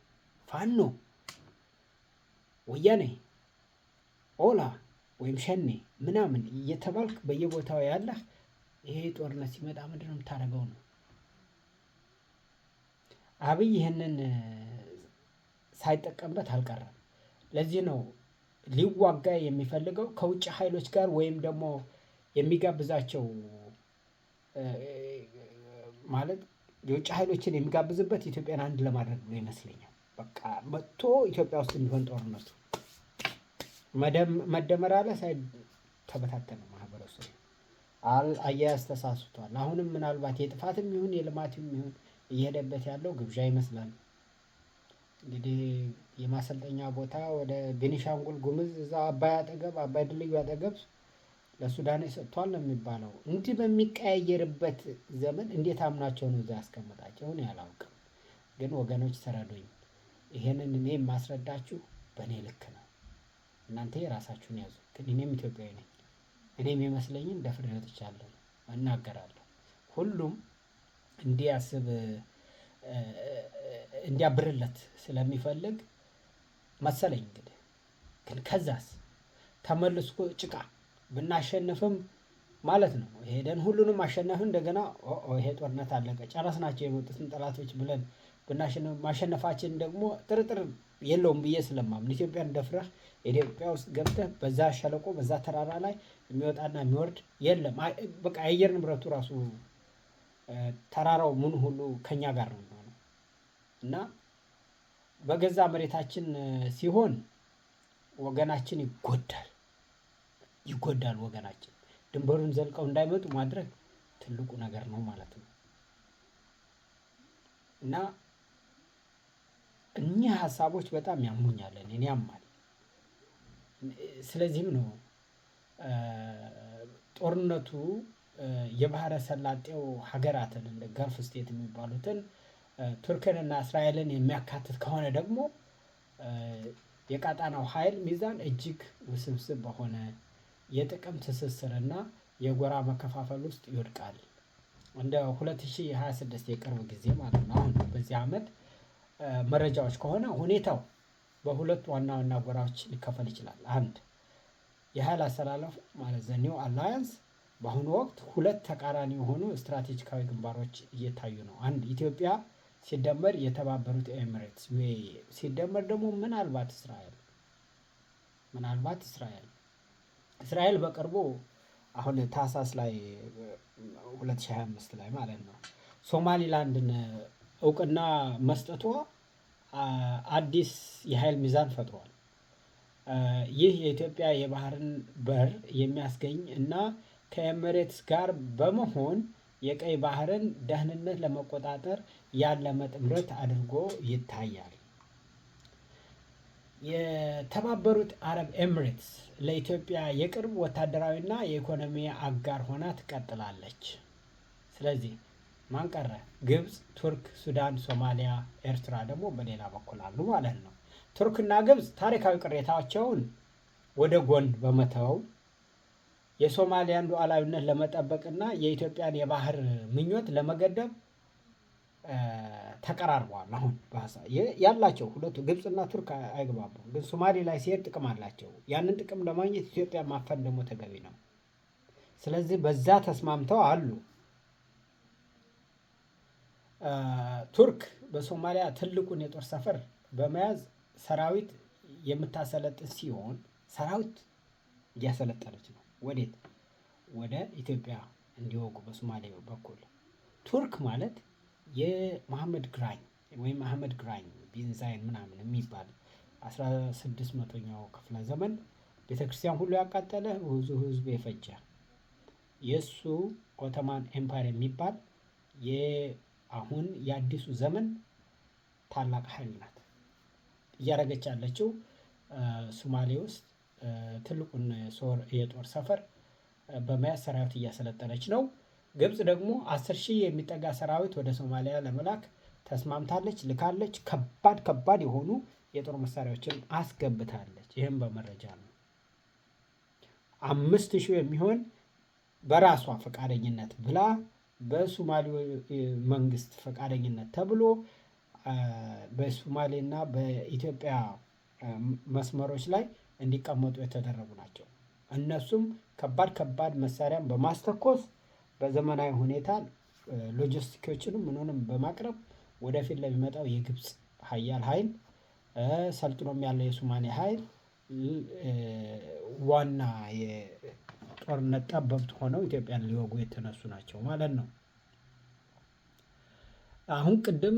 ፋኖ፣ ወያኔ፣ ኦላ ወይም ሸኔ ምናምን እየተባልክ በየቦታው ያለህ ይሄ ጦርነት ሲመጣ ምንድን ነው የምታረገው ነው። አብይ ይህንን ሳይጠቀምበት አልቀረም። ለዚህ ነው ሊዋጋ የሚፈልገው ከውጭ ኃይሎች ጋር ወይም ደግሞ የሚጋብዛቸው ማለት የውጭ ኃይሎችን የሚጋብዝበት ኢትዮጵያን አንድ ለማድረግ ብሎ ይመስለኛል። በቃ መጥቶ ኢትዮጵያ ውስጥ እንዲሆን ጦርነቱ መደመር አለ ተበታተነ ማህበረሰቡ አያያዝ ተሳስቷል። አሁንም ምናልባት የጥፋትም ይሁን የልማትም ይሁን እየሄደበት ያለው ግብዣ ይመስላል። እንግዲህ የማሰልጠኛ ቦታ ወደ ቤኒሻንጉል ጉምዝ እዛ አባይ አጠገብ አባይ ድልድዩ አጠገብ ለሱዳን ሰጥቷል ነው የሚባለው። እንዲህ በሚቀያየርበት ዘመን እንዴት አምናቸው ነው እዛ ያስቀመጣቸው? እኔ አላውቅም። ግን ወገኖች ተረዱኝ። ይሄንን እኔ የማስረዳችሁ በእኔ ልክ ነው። እናንተ የራሳችሁን ያዙ። ግን እኔም ኢትዮጵያዊ ነኝ። እኔም የመስለኝን ደፍሬ ወጥቻለሁ፣ እናገራለሁ። ሁሉም እንዲያስብ እንዲያብርለት ስለሚፈልግ መሰለኝ። እንግዲህ ግን ከዛስ ተመልሶ ጭቃ ብናሸንፍም ማለት ነው ሄደን ሁሉንም አሸነፍን እንደገና ይሄ ጦርነት አለቀ ጨረስናቸው የመጡትን ጠላቶች ብለን ብናሸንፍ ማሸነፋችን ደግሞ ጥርጥር የለውም ብዬ ስለማምን ኢትዮጵያን ደፍረህ ኢትዮጵያ ውስጥ ገብተህ በዛ ሸለቆ በዛ ተራራ ላይ የሚወጣና የሚወርድ የለም። በቃ የአየር ንብረቱ ራሱ ተራራው ምን ሁሉ ከኛ ጋር ነው የሚሆነው እና በገዛ መሬታችን ሲሆን ወገናችን ይጎዳል። ወገናችን ድንበሩን ዘልቀው እንዳይመጡ ማድረግ ትልቁ ነገር ነው ማለት ነው። እና እኚህ ሀሳቦች በጣም ያሙኛል፣ እኔን ያማል። ስለዚህም ነው ጦርነቱ የባህረ ሰላጤው ሀገራትን እንደ ጋልፍ ስቴት የሚባሉትን ቱርክንና እስራኤልን የሚያካትት ከሆነ ደግሞ የቀጣናው ኃይል ሚዛን እጅግ ውስብስብ በሆነ የጥቅም ትስስርና የጎራ መከፋፈል ውስጥ ይወድቃል። እንደ 2026 የቅርብ ጊዜ ማለት ነው። አሁን በዚህ አመት መረጃዎች ከሆነ ሁኔታው በሁለት ዋና ዋና ጎራዎች ሊከፈል ይችላል። አንድ የኃይል አሰላለፉ ማለት ዘ ኒው አላያንስ በአሁኑ ወቅት ሁለት ተቃራኒ የሆኑ ስትራቴጂካዊ ግንባሮች እየታዩ ነው። አንድ ኢትዮጵያ ሲደመር የተባበሩት ኤሚሬትስ ሲደመር ደግሞ ምናልባት እስራኤል በቅርቡ አሁን ታህሳስ ላይ 2025 ላይ ማለት ነው ሶማሊላንድን እውቅና መስጠቷ አዲስ የኃይል ሚዛን ፈጥሯል። ይህ የኢትዮጵያ የባህርን በር የሚያስገኝ እና ከኤሚሬትስ ጋር በመሆን የቀይ ባህርን ደህንነት ለመቆጣጠር ያለመ ጥምረት አድርጎ ይታያል። የተባበሩት አረብ ኤሚሬትስ ለኢትዮጵያ የቅርብ ወታደራዊና የኢኮኖሚ አጋር ሆና ትቀጥላለች። ስለዚህ ማን ቀረ? ግብፅ፣ ቱርክ፣ ሱዳን፣ ሶማሊያ፣ ኤርትራ ደግሞ በሌላ በኩል አሉ ማለት ነው። ቱርክና ግብፅ ታሪካዊ ቅሬታቸውን ወደ ጎን በመተው የሶማሊያን ሉዓላዊነት ለመጠበቅና የኢትዮጵያን የባህር ምኞት ለመገደብ ተቀራርበዋል። አሁን ያላቸው ሁለቱ ግብፅና ቱርክ አይግባቡም፣ ግን ሶማሌ ላይ ሲሄድ ጥቅም አላቸው። ያንን ጥቅም ለማግኘት ኢትዮጵያ ማፈን ደግሞ ተገቢ ነው። ስለዚህ በዛ ተስማምተው አሉ። ቱርክ በሶማሊያ ትልቁን የጦር ሰፈር በመያዝ ሰራዊት የምታሰለጥን ሲሆን ሰራዊት እያሰለጠነች ነው። ወዴት? ወደ ኢትዮጵያ እንዲወጉ በሶማሌ በኩል። ቱርክ ማለት የመሐመድ ግራኝ ወይም አህመድ ግራኝ ቢን ዛይን ምናምን የሚባል 1600ኛው ክፍለ ዘመን ቤተክርስቲያን ሁሉ ያቃጠለ ብዙ ህዝብ የፈጀ የእሱ ኦቶማን ኤምፓየር የሚባል አሁን የአዲሱ ዘመን ታላቅ ኃይል ናት። እያደረገች ያለችው ሶማሌ ውስጥ ትልቁን የጦር ሰፈር በመያዝ ሰራዊት እያሰለጠነች ነው። ግብፅ ደግሞ 10,000 የሚጠጋ ሰራዊት ወደ ሶማሊያ ለመላክ ተስማምታለች፣ ልካለች። ከባድ የሆኑ የጦር መሳሪያዎችን አስገብታለች። ይህም በመረጃ ነው። 5,000 የሚሆን በራሷ ፈቃደኝነት ብላ በሶማሌ መንግስት ፈቃደኝነት ተብሎ በሶማሌና በኢትዮጵያ መስመሮች ላይ እንዲቀመጡ የተደረጉ ናቸው። እነሱም ከባድ መሳሪያን በማስተኮስ በዘመናዊ ሁኔታ ሎጂስቲኮችንም ምንሆንም በማቅረብ ወደፊት ለሚመጣው የግብፅ ሀያል ኃይል ሰልጥኖም ያለው የሶማሌ ኃይል ዋና የጦርነት ጠበብት ሆነው ኢትዮጵያን ሊወጉ የተነሱ ናቸው ማለት ነው። አሁን ቅድም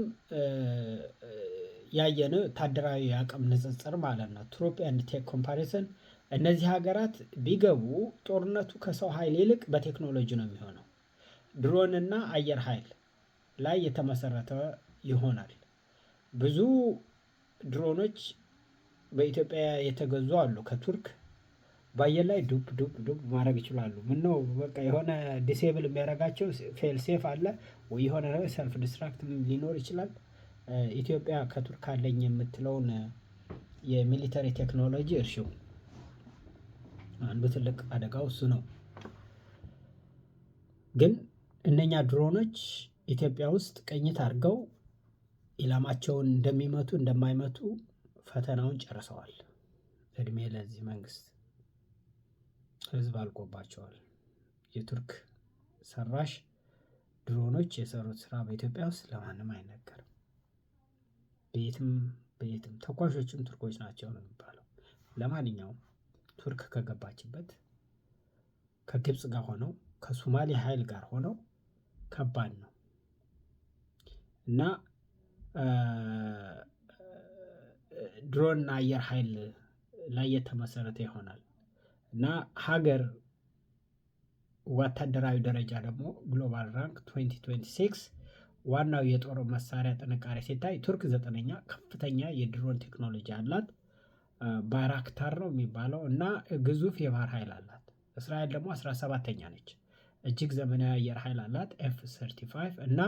ያየነው ወታደራዊ አቅም ንጽጽር ማለት ነው። ትሮፕ ኤንድ ቴክ ኮምፓሪሰን። እነዚህ ሀገራት ቢገቡ ጦርነቱ ከሰው ኃይል ይልቅ በቴክኖሎጂ ነው የሚሆነው። ድሮን እና አየር ኃይል ላይ የተመሰረተ ይሆናል። ብዙ ድሮኖች በኢትዮጵያ የተገዙ አሉ ከቱርክ። በአየር ላይ ዱብ ማድረግ ይችላሉ። ምነው በቃ የሆነ ዲሴብል የሚያደርጋቸው ፌል ሴፍ አለ ወይ የሆነ ነገር ሰልፍ ዲስትራክት ሊኖር ይችላል። ኢትዮጵያ ከቱርክ አለኝ የምትለውን የሚሊተሪ ቴክኖሎጂ እርሺው። አንዱ ትልቅ አደጋው እሱ ነው። ግን እነኛ ድሮኖች ኢትዮጵያ ውስጥ ቅኝት አድርገው ኢላማቸውን እንደሚመቱ እንደማይመቱ ፈተናውን ጨርሰዋል። እድሜ ለዚህ መንግስት። ህዝብ አልቆባቸዋል። የቱርክ ሰራሽ ድሮኖች የሰሩት ስራ በኢትዮጵያ ውስጥ ለማንም አይነገርም። በየትም ተኳሾችም ቱርኮች ናቸው ነው የሚባለው። ለማንኛውም ቱርክ ከገባችበት ከግብፅ ጋር ሆነው ከሶማሌ ኃይል ጋር ሆነው ከባድ ነው እና ድሮን እና አየር ኃይል ላይ የተመሰረተ ይሆናል እና ሀገር ወታደራዊ ደረጃ ደግሞ ግሎባል ራንክ 2026 ዋናው የጦር መሳሪያ ጥንካሬ ሲታይ ቱርክ 9ኛ ከፍተኛ የድሮን ቴክኖሎጂ አላት። ባይራክታር ነው የሚባለው እና ግዙፍ የባህር ኃይል አላት። እስራኤል ደግሞ 17ኛ ነች። እጅግ ዘመናዊ አየር ኃይል አላት F-35 እና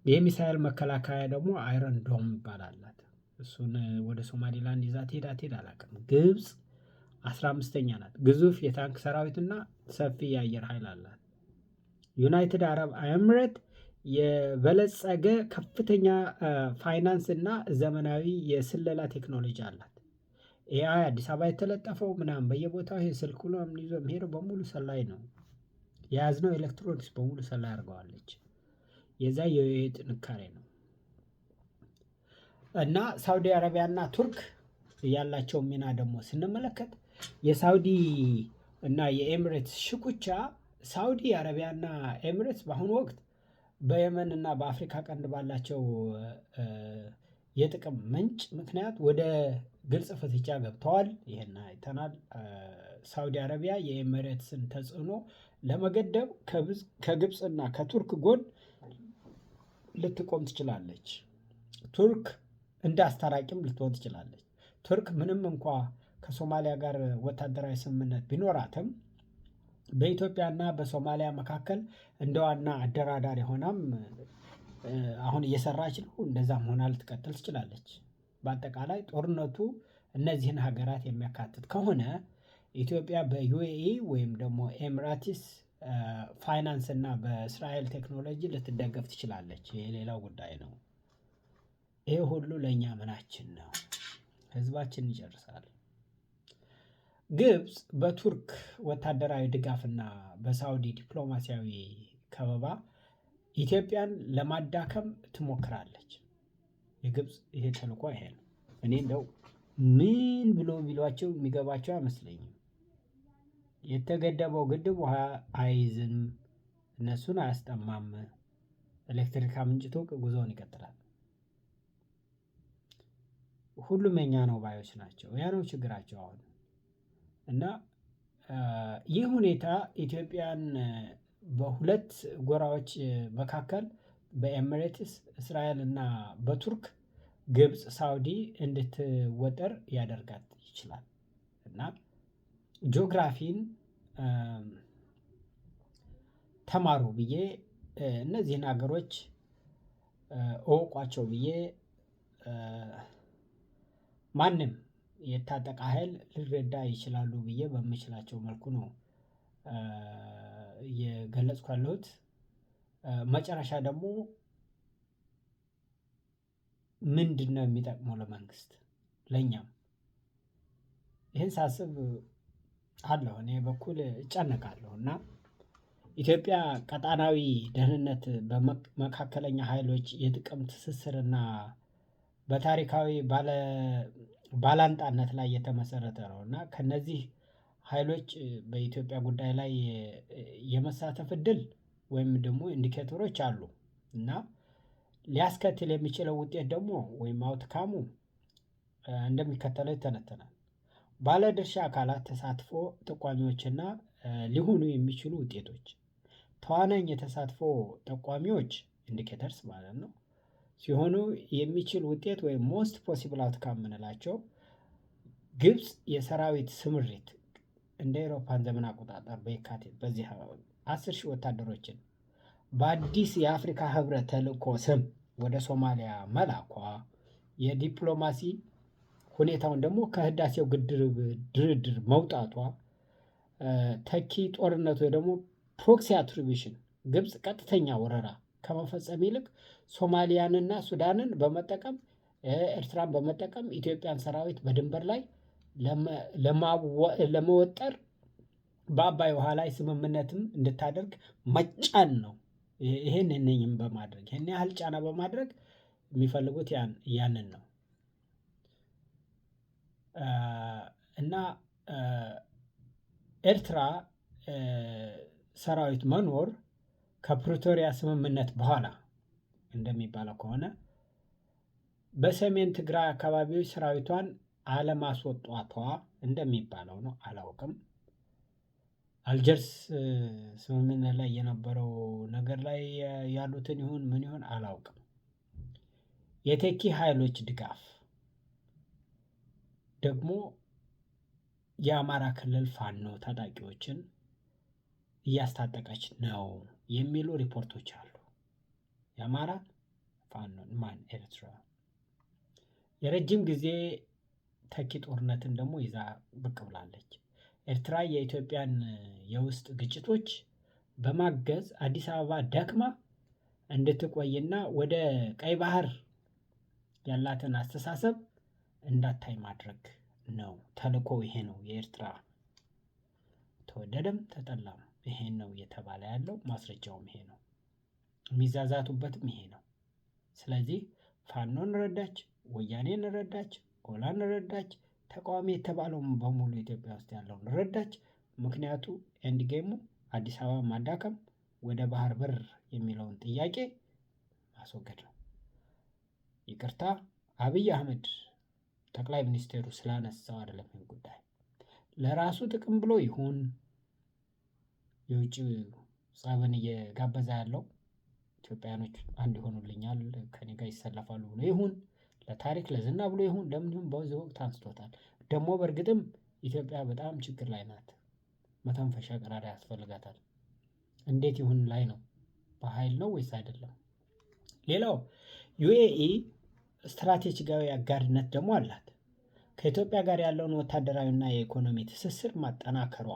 የሚሳኤል መከላከያ ደግሞ አይረን ዶም ይባላል። እሱን ወደ ሶማሊላንድ ይዛ ትሄድ አላውቅም። ግብፅ 15ኛ ናት። ግዙፍ የታንክ ሰራዊትና ሰፊ የአየር ኃይል አላት። ዩናይትድ አረብ ኤምሬት የበለጸገ ከፍተኛ ፋይናንስ እና ዘመናዊ የስለላ ቴክኖሎጂ አላት። ኤአይ አዲስ አበባ የተለጠፈው ምናምን በየቦታው ይሄ ስልክ ብሎ ይዞ የሚሄደው በሙሉ ሰላይ ነው። የያዝነው ኤሌክትሮኒክስ በሙሉ ሰላይ አድርገዋለች። የዛ ጥንካሬ ነው። እና ሳውዲ አረቢያና ቱርክ ያላቸው ሚና ደግሞ ስንመለከት የሳውዲ እና የኤምሬትስ ሽኩቻ ሳውዲ አረቢያና ኤምሬትስ በአሁኑ ወቅት በየመን እና በአፍሪካ ቀንድ ባላቸው የጥቅም ምንጭ ምክንያት ወደ ግልጽ ፍጥጫ ገብተዋል። ይሄን አይተናል። ሳውዲ አረቢያ የኤምሬትስን ተጽዕኖ ለመገደብ ከግብፅና ከቱርክ ጎን ልትቆም ትችላለች። ቱርክ እንደ አስታራቂም ልትሆን ትችላለች። ቱርክ ምንም እንኳ ከሶማሊያ ጋር ወታደራዊ ስምምነት ቢኖራትም በኢትዮጵያና በሶማሊያ መካከል እንደ ዋና አደራዳሪ ሆናም አሁን እየሰራች ነው። እንደዛም ሆና ልትቀጥል ትችላለች። በአጠቃላይ ጦርነቱ እነዚህን ሀገራት የሚያካትት ከሆነ ኢትዮጵያ በዩኤኢ ወይም ደግሞ ኤምራቲስ ፋይናንስ እና በእስራኤል ቴክኖሎጂ ልትደገፍ ትችላለች። ይሄ ሌላው ጉዳይ ነው። ይሄ ሁሉ ለእኛ ምናችን ነው? ህዝባችን ይጨርሳል። ግብፅ በቱርክ ወታደራዊ ድጋፍና በሳውዲ ዲፕሎማሲያዊ ከበባ ኢትዮጵያን ለማዳከም ትሞክራለች። የግብፅ ይሄ ተልዕኮ ይሄ ነው። እኔ እንደው ምን ብሎ ቢሏቸው የሚገባቸው አይመስለኝም። የተገደበው ግድብ ውሃ አይዝም፣ እነሱን አያስጠማም፣ ኤሌክትሪክ አምንጭቶ ጉዞውን ይቀጥላል። ሁሉም የኛ ነው ባዮች ናቸው። ያ ነው ችግራቸው አሁን። እና ይህ ሁኔታ ኢትዮጵያን በሁለት ጎራዎች መካከል በኤሚሬትስ እስራኤል እና በቱርክ ግብፅ ሳውዲ እንድትወጠር ያደርጋት ይችላል። እና ጂኦግራፊን ተማሩ ብዬ እነዚህን ሀገሮች እወቋቸው ብዬ ማንም የታጠቀ ኃይል ሊረዳ ይችላሉ ብዬ በምችላቸው መልኩ ነው እየገለጽኩ ያለሁት። መጨረሻ ደግሞ ምንድነው የሚጠቅመው ለመንግስት ለኛም? ይህን ሳስብ አለሁ እኔ በኩል እጨነቃለሁ። እና ኢትዮጵያ ቀጣናዊ ደህንነት በመካከለኛ ኃይሎች የጥቅም ትስስርና በታሪካዊ ባላንጣነት ላይ የተመሰረተ ነው። እና ከነዚህ ኃይሎች በኢትዮጵያ ጉዳይ ላይ የመሳተፍ እድል ወይም ደግሞ ኢንዲኬተሮች አሉ። እና ሊያስከትል የሚችለው ውጤት ደግሞ ወይም አውትካሙ እንደሚከተለው ይተነተናል። ባለድርሻ አካላት ተሳትፎ ጠቋሚዎችና ሊሆኑ የሚችሉ ውጤቶች። ተዋናኝ የተሳትፎ ጠቋሚዎች ኢንዲኬተርስ ማለት ነው ሲሆኑ የሚችል ውጤት ወይም ሞስት ፖሲብል አውትካም የምንላቸው ግብፅ የሰራዊት ስምሪት እንደ አውሮፓውያን ዘመን አቆጣጠር በየካቲት በዚህ 10,000 ወታደሮችን በአዲስ የአፍሪካ ህብረት ተልዕኮ ስም ወደ ሶማሊያ መላኳ፣ የዲፕሎማሲ ሁኔታውን ደግሞ ከህዳሴው ግድብ ድርድር መውጣቷ፣ ተኪ ጦርነቱ ደግሞ ፕሮክሲ አትሪቢሽን ግብፅ ቀጥተኛ ወረራ ከመፈጸም ይልቅ ሶማሊያንና ሱዳንን በመጠቀም ኤርትራን በመጠቀም ኢትዮጵያን ሰራዊት በድንበር ላይ ለመወጠር በአባይ ውሃ ላይ ስምምነትም እንድታደርግ መጫን ነው። ይህንንም በማድረግ ይህን ያህል ጫና በማድረግ የሚፈልጉት ያንን ነው። እና ኤርትራ ሰራዊት መኖር ከፕሪቶሪያ ስምምነት በኋላ እንደሚባለው ከሆነ በሰሜን ትግራይ አካባቢዎች ሰራዊቷን አለማስወጣቷ እንደሚባለው ነው። አላውቅም። አልጀርስ ስምምነት ላይ የነበረው ነገር ላይ ያሉትን ይሁን ምን ይሁን አላውቅም። የተኪ ኃይሎች ድጋፍ ደግሞ የአማራ ክልል ፋኖ ታጣቂዎችን እያስታጠቀች ነው የሚሉ ሪፖርቶች አሉ። የአማራ ፋኖ ማን ኤርትራ የረጅም ጊዜ ተኪ ጦርነትን ደግሞ ይዛ ብቅ ብላለች። ኤርትራ የኢትዮጵያን የውስጥ ግጭቶች በማገዝ አዲስ አበባ ደክማ እንድትቆይና ወደ ቀይ ባህር ያላትን አስተሳሰብ እንዳታይ ማድረግ ነው። ተልእኮ ይሄ ነው የኤርትራ። ተወደደም ተጠላም ይሄን ነው እየተባለ ያለው። ማስረጃውም ይሄ ነው። የሚዛዛቱበትም ይሄ ነው። ስለዚህ ፋኖን ረዳች፣ ወያኔን ረዳች፣ ኦላን ረዳች፣ ተቃዋሚ የተባለውን በሙሉ ኢትዮጵያ ውስጥ ያለውን ረዳች። ምክንያቱ ኤንድ ጌሙ አዲስ አበባ ማዳከም፣ ወደ ባህር በር የሚለውን ጥያቄ ማስወገድ ነው። ይቅርታ አብይ አህመድ ጠቅላይ ሚኒስቴሩ ስላነሳው አይደለም። ይህን ጉዳይ ለራሱ ጥቅም ብሎ ይሁን የውጭ ጸብን እየጋበዛ ያለው ኢትዮጵያኖች አንድ ይሆኑልኛል ከኔ ጋር ይሰለፋሉ ብሎ ይሁን ለታሪክ ለዝና ብሎ ይሁን ለምን ይሁን በዚህ ወቅት አንስቶታል። ደግሞ በእርግጥም ኢትዮጵያ በጣም ችግር ላይ ናት። መተንፈሻ ቀዳዳ ያስፈልጋታል። እንዴት ይሁን ላይ ነው? በኃይል ነው ወይስ አይደለም? ሌላው ዩኤኢ ስትራቴጂካዊ አጋርነት ደግሞ አላት። ከኢትዮጵያ ጋር ያለውን ወታደራዊና የኢኮኖሚ ትስስር ማጠናከሯ፣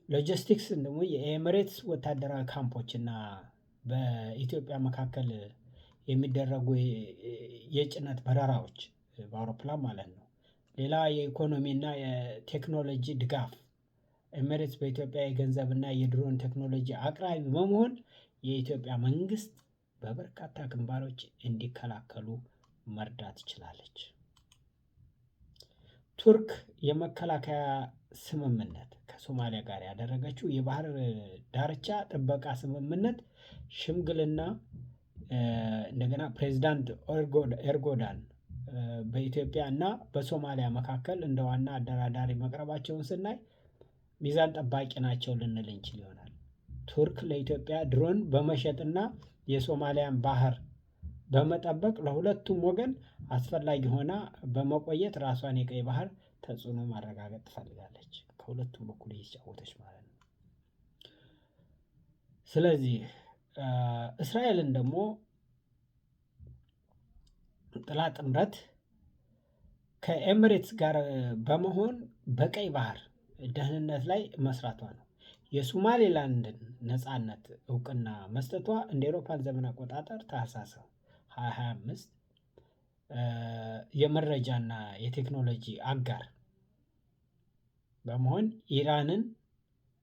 ሎጂስቲክስ ደግሞ የኤሚሬትስ ወታደራዊ ካምፖችና በኢትዮጵያ መካከል የሚደረጉ የጭነት በረራዎች በአውሮፕላን ማለት ነው። ሌላ የኢኮኖሚና የቴክኖሎጂ ድጋፍ ኤሚሬትስ በኢትዮጵያ የገንዘብና የድሮን ቴክኖሎጂ አቅራቢ በመሆን የኢትዮጵያ መንግስት በበርካታ ግንባሮች እንዲከላከሉ መርዳት ትችላለች። ቱርክ የመከላከያ ስምምነት ከሶማሊያ ጋር ያደረገችው የባህር ዳርቻ ጥበቃ ስምምነት ሽምግልና እንደገና ፕሬዝዳንት ኤርጎዳን በኢትዮጵያ እና በሶማሊያ መካከል እንደ ዋና አደራዳሪ መቅረባቸውን ስናይ ሚዛን ጠባቂ ናቸው ልንል እንችል ይሆናል። ቱርክ ለኢትዮጵያ ድሮን በመሸጥና የሶማሊያን ባህር በመጠበቅ ለሁለቱም ወገን አስፈላጊ ሆና በመቆየት ራሷን የቀይ ባህር ተጽዕኖ ማረጋገጥ ትፈልጋለች። ከሁለቱም በኩል እየተጫወተች ማለት ነው። ስለዚህ እስራኤልን ደግሞ ጥላ ጥምረት ከኤሚሬትስ ጋር በመሆን በቀይ ባህር ደህንነት ላይ መስራቷ ነው። የሶማሌላንድን ነፃነት እውቅና መስጠቷ እንደ አውሮፓን ዘመን አቆጣጠር ታህሳስ 2025 የመረጃና የቴክኖሎጂ አጋር በመሆን ኢራንን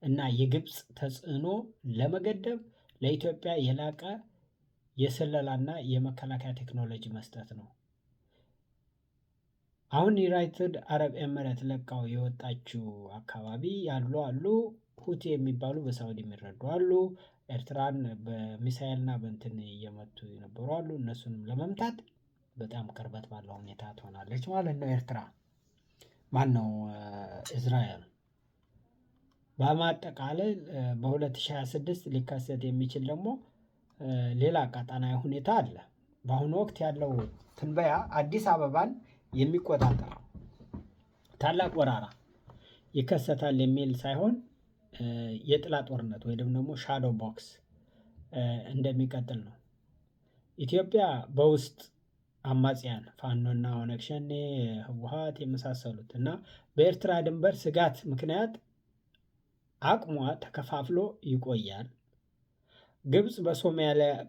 እና የግብፅ ተጽዕኖ ለመገደብ ለኢትዮጵያ የላቀ የስለላና የመከላከያ ቴክኖሎጂ መስጠት ነው። አሁን ዩናይትድ አረብ ኤሚሬት ለቃው የወጣችው አካባቢ ያሉ አሉ። ሁቲ የሚባሉ በሳውዲ የሚረዱ አሉ። ኤርትራን በሚሳኤልና በእንትን እየመቱ የነበሩ አሉ። እነሱንም ለመምታት በጣም ቅርበት ባለው ሁኔታ ትሆናለች ማለት ነው። ኤርትራ ማነው እስራኤል። በማጠቃለል በ2026 ሊከሰት የሚችል ደግሞ ሌላ ቀጣናዊ ሁኔታ አለ። በአሁኑ ወቅት ያለው ትንበያ አዲስ አበባን የሚቆጣጠር ታላቅ ወራራ ይከሰታል የሚል ሳይሆን የጥላ ጦርነት ወይም ደግሞ ሻዶው ቦክስ እንደሚቀጥል ነው። ኢትዮጵያ በውስጥ አማጽያን ፋኖና ኦነግ ሸኔ፣ ህወሓት የመሳሰሉት እና በኤርትራ ድንበር ስጋት ምክንያት አቅሟ ተከፋፍሎ ይቆያል። ግብፅ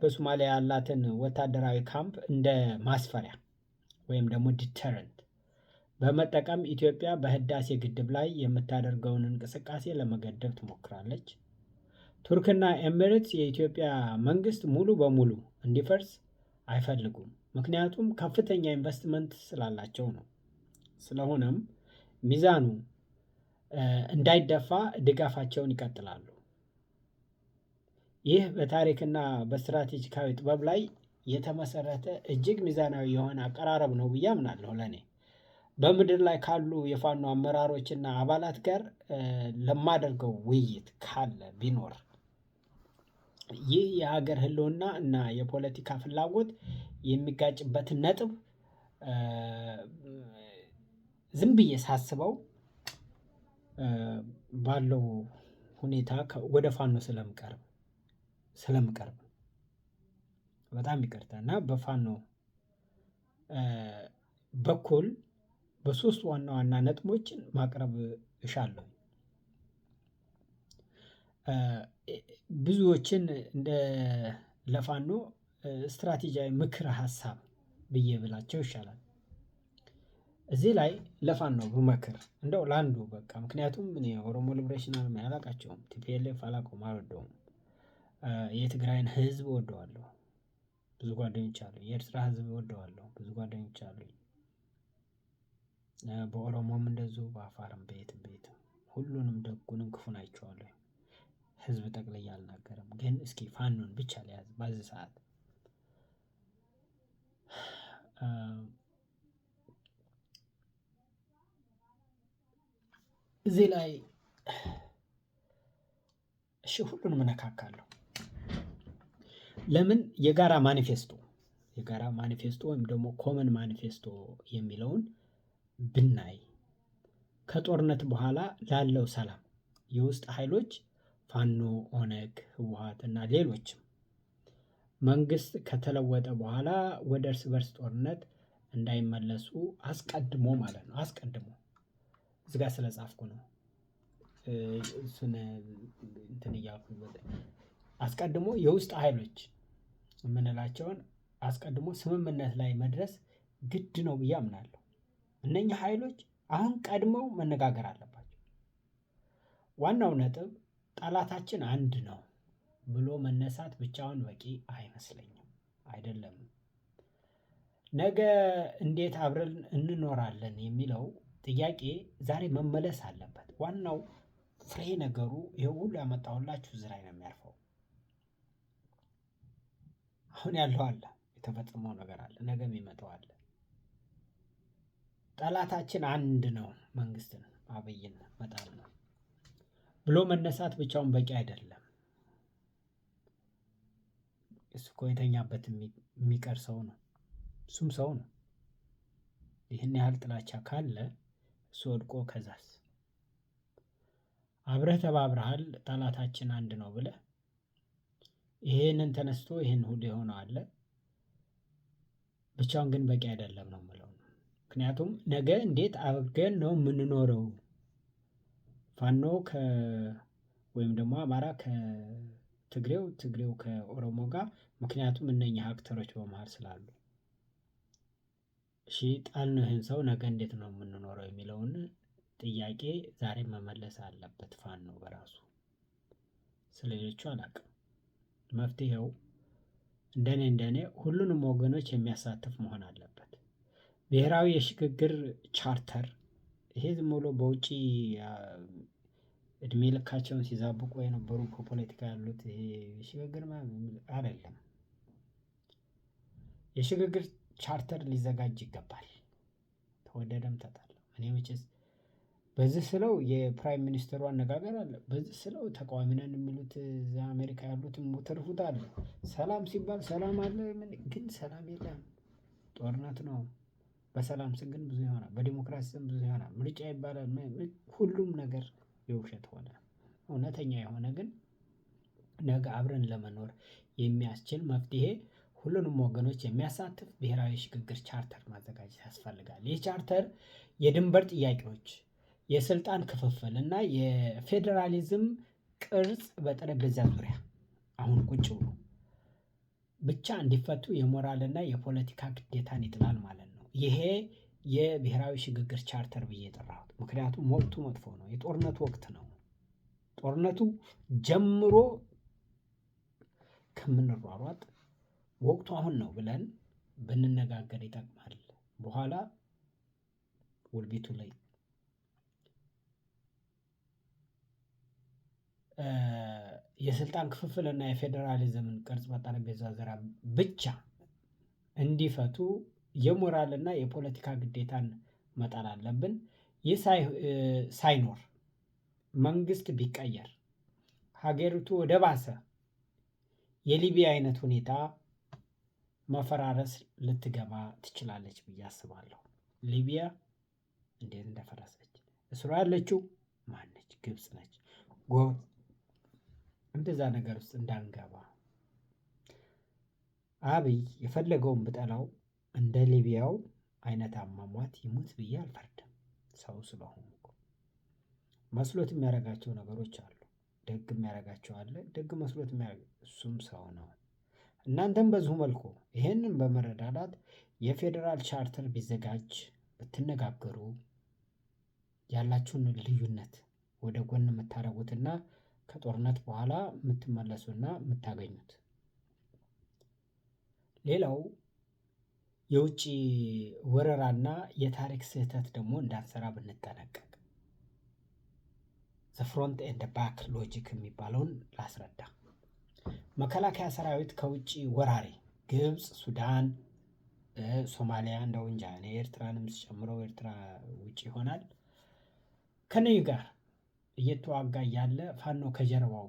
በሶማሊያ ያላትን ወታደራዊ ካምፕ እንደ ማስፈሪያ ወይም ደግሞ ዲተረንት በመጠቀም ኢትዮጵያ በህዳሴ ግድብ ላይ የምታደርገውን እንቅስቃሴ ለመገደብ ትሞክራለች። ቱርክና ኤሚሬትስ የኢትዮጵያ መንግስት ሙሉ በሙሉ እንዲፈርስ አይፈልጉም። ምክንያቱም ከፍተኛ ኢንቨስትመንት ስላላቸው ነው። ስለሆነም ሚዛኑ እንዳይደፋ ድጋፋቸውን ይቀጥላሉ። ይህ በታሪክና በስትራቴጂካዊ ጥበብ ላይ የተመሰረተ እጅግ ሚዛናዊ የሆነ አቀራረብ ነው ብዬ አምናለሁ። ለእኔ በምድር ላይ ካሉ የፋኖ አመራሮችና አባላት ጋር ለማደርገው ውይይት ካለ ቢኖር ይህ የሀገር ህልውና እና የፖለቲካ ፍላጎት የሚጋጭበትን ነጥብ ዝም ብዬ ሳስበው ባለው ሁኔታ ወደ ፋኖ ስለምቀርብ በጣም ይቅርታ እና በፋኖ በኩል በሶስት ዋና ዋና ነጥቦችን ማቅረብ እሻለሁ። ብዙዎችን እንደ ለፋኖ ስትራቴጂያዊ ምክረ ሀሳብ ብዬ ብላቸው ይሻላል። እዚህ ላይ ለፋኖ ብመክር እንደው ለአንዱ በቃ ምክንያቱም እኔ ኦሮሞ ሊብሬሽን አርሚ አላውቃቸውም ቲፒኤልኤፍ አላውቀውም አልወደውም። የትግራይን ህዝብ እወደዋለሁ። ብዙ ጓደኞች አሉኝ የኤርትራ ህዝብ እወደዋለሁ ብዙ ጓደኞች አሉኝ። በኦሮሞም እንደዚሁ በአፋርም በየትም በየትም ሁሉንም ደጉንም ክፉን አይቼዋለሁ። ህዝብ ጠቅልዬ አልናገርም ግን እስኪ ፋኖን ብቻ ልያዝ በዚህ ሰዓት። እዚህ ላይ እሺ ሁሉንም እነካካለሁ። ለምን የጋራ ማኒፌስቶ ወይም ደግሞ ኮመን ማኒፌስቶ የሚለውን ብናይ ከጦርነት በኋላ ላለው ሰላም የውስጥ ኃይሎች ፋኖ ኦነግ ህወሓት እና ሌሎችም መንግስት ከተለወጠ በኋላ ወደ እርስ በርስ ጦርነት እንዳይመለሱ አስቀድሞ ማለት ነው። አስቀድሞ እዚህ ጋር ስለጻፍኩ ነው። እሱን እንትን እያልኩኝ አስቀድሞ የውስጥ ኃይሎች የምንላቸውን አስቀድሞ ስምምነት ላይ መድረስ ግድ ነው ብዬ አምናለሁ። እነኚህ ኃይሎች አሁን ቀድመው መነጋገር አለባቸው። ዋናው ነጥብ ጠላታችን አንድ ነው ብሎ መነሳት ብቻውን በቂ አይመስለኝም። አይደለም። ነገ እንዴት አብረን እንኖራለን የሚለው ጥያቄ ዛሬ መመለስ አለበት። ዋናው ፍሬ ነገሩ ይሄ ሁሉ ያመጣሁላችሁ እዚህ ላይ ነው የሚያርፈው። አሁን ያለው አለ የተፈጸመው ነገር አለ ነገ የሚመጣው አለ። ጠላታችን አንድ ነው መንግስትን አብይን መጣል ነው ብሎ መነሳት ብቻውን በቂ አይደለም። እሱ እኮ የተኛበት የሚቀር ሰው ነው። እሱም ሰው ነው። ይህን ያህል ጥላቻ ካለ እሱ ወድቆ ከዛስ አብረህ ተባብረሃል ጠላታችን አንድ ነው ብለህ ይሄንን ተነስቶ ይሄን ሁሉ የሆነው አለ። ብቻውን ግን በቂ አይደለም ነው የምለው። ምክንያቱም ነገ እንዴት አድርገን ነው የምንኖረው? ፋኖ ወይም ደግሞ አማራ ከትግሬው ትግሬው ከኦሮሞ ጋር ምክንያቱም እነኚህ አክተሮች በመሃል ስላሉ። እሺ ጣልነው ይሄን ሰው ነገ እንዴት ነው የምንኖረው የሚለውን ጥያቄ ዛሬ መመለስ አለበት ፋኖ በራሱ። ስለሌሎቹ አላውቅም። መፍትሄው እንደኔ ሁሉንም ወገኖች የሚያሳትፍ መሆን አለበት። ብሔራዊ የሽግግር ቻርተር ይሄ ዝም ብሎ በውጪ እድሜ ልካቸውን ሲዛብቁ የነበሩ ፖለቲካ ያሉት ይሄ ሽግግር አይደለም። የሽግግር ቻርተር ሊዘጋጅ ይገባል። ተወደደም ተጠላም እኔ መቼስ በዚህ ስለው የፕራይም ሚኒስተሩ አነጋገር አለ በዚህ ስለው ተቃዋሚ ነን የሚሉት እዛ አሜሪካ ያሉትም ሙትርፉት አለ። ሰላም ሲባል ሰላም አለ ግን ሰላም የለም። ጦርነት ነው። በሰላም ስም ግን ብዙ ይሆናል በዲሞክራሲ ስም ብዙ ይሆናል ምርጫ ይባላል ሁሉም ነገር የውሸት ሆነ። እውነተኛ የሆነ ግን ነገ አብረን ለመኖር የሚያስችል መፍትሄ ሁሉንም ወገኖች የሚያሳትፍ ብሔራዊ ሽግግር ቻርተር ማዘጋጀት ያስፈልጋል። ይህ ቻርተር የድንበር ጥያቄዎች የስልጣን ክፍፍል እና የፌደራሊዝም ቅርጽ በጠረጴዛ ዙሪያ አሁን ቁጭ ብሎ ብቻ እንዲፈቱ የሞራል እና የፖለቲካ ግዴታን ይጥላል ማለት ነው። ይሄ የብሔራዊ ሽግግር ቻርተር ብዬ የጠራሁት ምክንያቱም ወቅቱ መጥፎ ነው። የጦርነቱ ወቅት ነው። ጦርነቱ ጀምሮ ከምንሯሯጥ ወቅቱ አሁን ነው ብለን ብንነጋገር ይጠቅማል። በኋላ ውልቢቱ ላይ የስልጣን ክፍፍል እና የፌደራሊዝምን ቅርጽ በጠረጴዛ ዙሪያ ብቻ እንዲፈቱ የሞራል እና የፖለቲካ ግዴታን መጣል አለብን። ይህ ሳይኖር መንግስት ቢቀየር ሀገሪቱ ወደ ባሰ የሊቢያ አይነት ሁኔታ መፈራረስ ልትገባ ትችላለች ብዬ አስባለሁ። ሊቢያ እንዴት እንደፈረሰች እስሯ ያለችው ማነች? ግብጽ ነች። እንደዛ ነገር ውስጥ እንዳንገባ አብይ የፈለገውን ብጠላው እንደ ሊቢያው አይነት አሟሟት ይሙት ብዬ አልፈርድም። ሰው ስለሆንኩ መስሎት የሚያደርጋቸው ነገሮች አሉ። ደግ የሚያደርጋቸው አለ። ደግ መስሎት እሱም ሰው ነው። እናንተም በዚሁ መልኩ ይሄንን በመረዳዳት የፌዴራል ቻርተር ቢዘጋጅ ብትነጋገሩ ያላችሁን ልዩነት ወደ ጎን የምታደርጉትና ከጦርነት በኋላ የምትመለሱና የምታገኙት። ሌላው የውጭ ወረራና የታሪክ ስህተት ደግሞ እንዳንሰራ ብንጠነቀቅ። ዘ ፍሮንት ኤንድ ባክ ሎጂክ የሚባለውን ላስረዳ። መከላከያ ሰራዊት ከውጭ ወራሪ ግብፅ፣ ሱዳን፣ ሶማሊያ እንደው እንጃ እኔ ኤርትራንም ስጨምረው ኤርትራ ውጭ ይሆናል ከነዩ ጋር እየተዋጋ እያለ ፋኖ ከጀርባው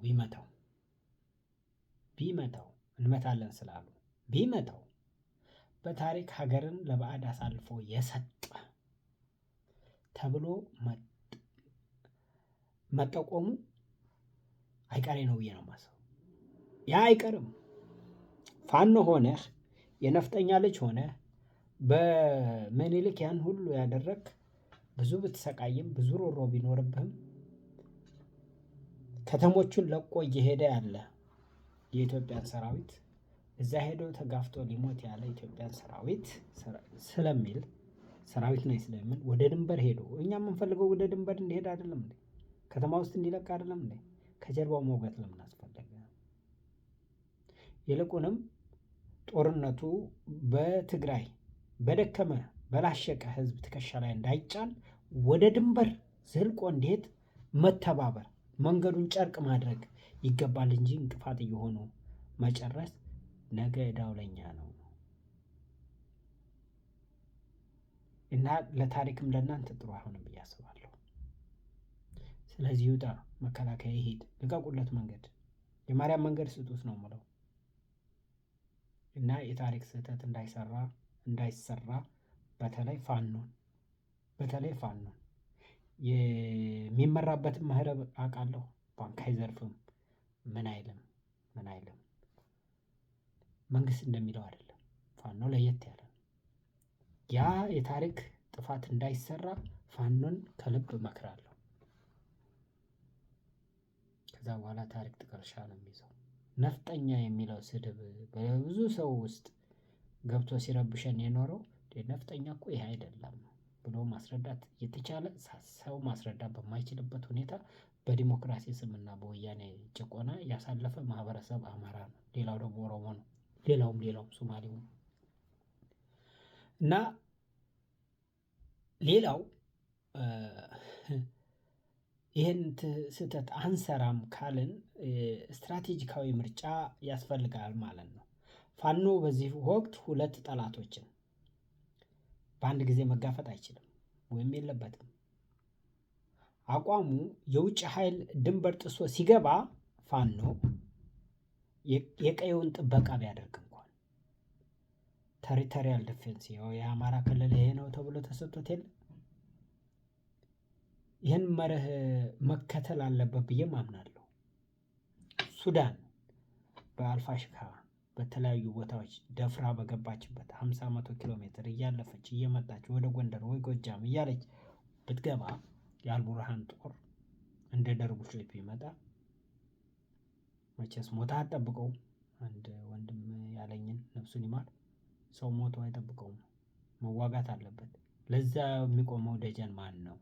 ቢመታው እንመታለን ስላሉ ቢመታው በታሪክ ሀገርን ለባዕድ አሳልፎ የሰጠ ተብሎ መጠቆሙ አይቀሬ ነው ብዬ ነው የማስበው። ያ አይቀርም። ፋኖ ሆነህ የነፍጠኛ ልጅ ሆነህ በምኒልክ ያን ሁሉ ያደረግ ብዙ ብትሰቃይም ብዙ ሮሮ ቢኖርብህም ከተሞቹን ለቆ እየሄደ ያለ የኢትዮጵያን ሰራዊት እዛ ሄዶ ተጋፍቶ ሊሞት ያለ ኢትዮጵያን ሰራዊት ስለሚል ሰራዊት ነኝ ስለሚል ወደ ድንበር ሄዶ እኛ የምንፈልገው ወደ ድንበር እንዲሄድ አይደለም እንዴ? ከተማ ውስጥ እንዲለቅ አይደለም እንዴ? ከጀርባው መውጋት ለምን አስፈለገ? ይልቁንም ጦርነቱ በትግራይ በደከመ በላሸቀ ህዝብ ትከሻ ላይ እንዳይጫን ወደ ድንበር ዘልቆ እንዲሄድ መተባበር፣ መንገዱን ጨርቅ ማድረግ ይገባል እንጂ እንቅፋት እየሆኑ መጨረስ ነገ ዕዳው ለኛ ነው እና ለታሪክም ለእናንተ ጥሩ አይሆንም ብዬ አስባለሁ። ስለዚህ ይውጣ፣ መከላከያ ይሄድ፣ ልቀቁለት መንገድ፣ የማርያም መንገድ ስጡት ነው የምለው እና የታሪክ ስህተት እንዳይሰራ በተለይ ፋኖን የሚመራበትን መህረብ አውቃለሁ። ባንክ አይዘርፍም፣ ምን አይልም። መንግስት እንደሚለው አይደለም። ፋኖ ለየት ያለ ነው። ያ የታሪክ ጥፋት እንዳይሰራ ፋኖን ከልብ እመክራለሁ። ከዛ በኋላ ታሪክ ጥቀርሻ ነው የሚይዘው። ነፍጠኛ የሚለው ስድብ በብዙ ሰው ውስጥ ገብቶ ሲረብሸን የኖረው ነፍጠኛ እኮ ይሄ አይደለም ብሎ ማስረዳት የተቻለ ሰው ማስረዳት በማይችልበት ሁኔታ በዲሞክራሲ ስምና በወያኔ ጭቆና ያሳለፈ ማህበረሰብ አማራ ነው። ሌላው ደግሞ ኦሮሞ ነው። ሌላውም ሶማሌው ነው። እና ሌላው ይህን ስህተት አንሰራም ካልን ስትራቴጂካዊ ምርጫ ያስፈልጋል ማለት ነው። ፋኖ በዚህ ወቅት ሁለት ጠላቶችን በአንድ ጊዜ መጋፈጥ አይችልም ወይም የለበትም። አቋሙ የውጭ ኃይል ድንበር ጥሶ ሲገባ ፋኖ የቀየውን ጥበቃ ቢያደርግ እንኳን ቴሪቶሪያል ዲፌንስ የአማራ ክልል ይሄ ነው ተብሎ ተሰጥቶት የለ ይህን መርህ መከተል አለበት ብዬም አምናለሁ። ሱዳን በአልፋሽካ በተለያዩ ቦታዎች ደፍራ በገባችበት 50-100 ኪሎ ሜትር እያለፈች እየመጣች ወደ ጎንደር ወይ ጎጃም እያለች ብትገባ የአልቡርሃን ጦር እንደ ደርቡሾች ቢመጣ መቼስ ሞታ አትጠብቀውም። አንድ ወንድም ያለኝን ነፍሱን ይማር፣ ሰው ሞቶ አይጠብቀውም፣ መዋጋት አለበት። ለዛ የሚቆመው ደጀን ማን ነው?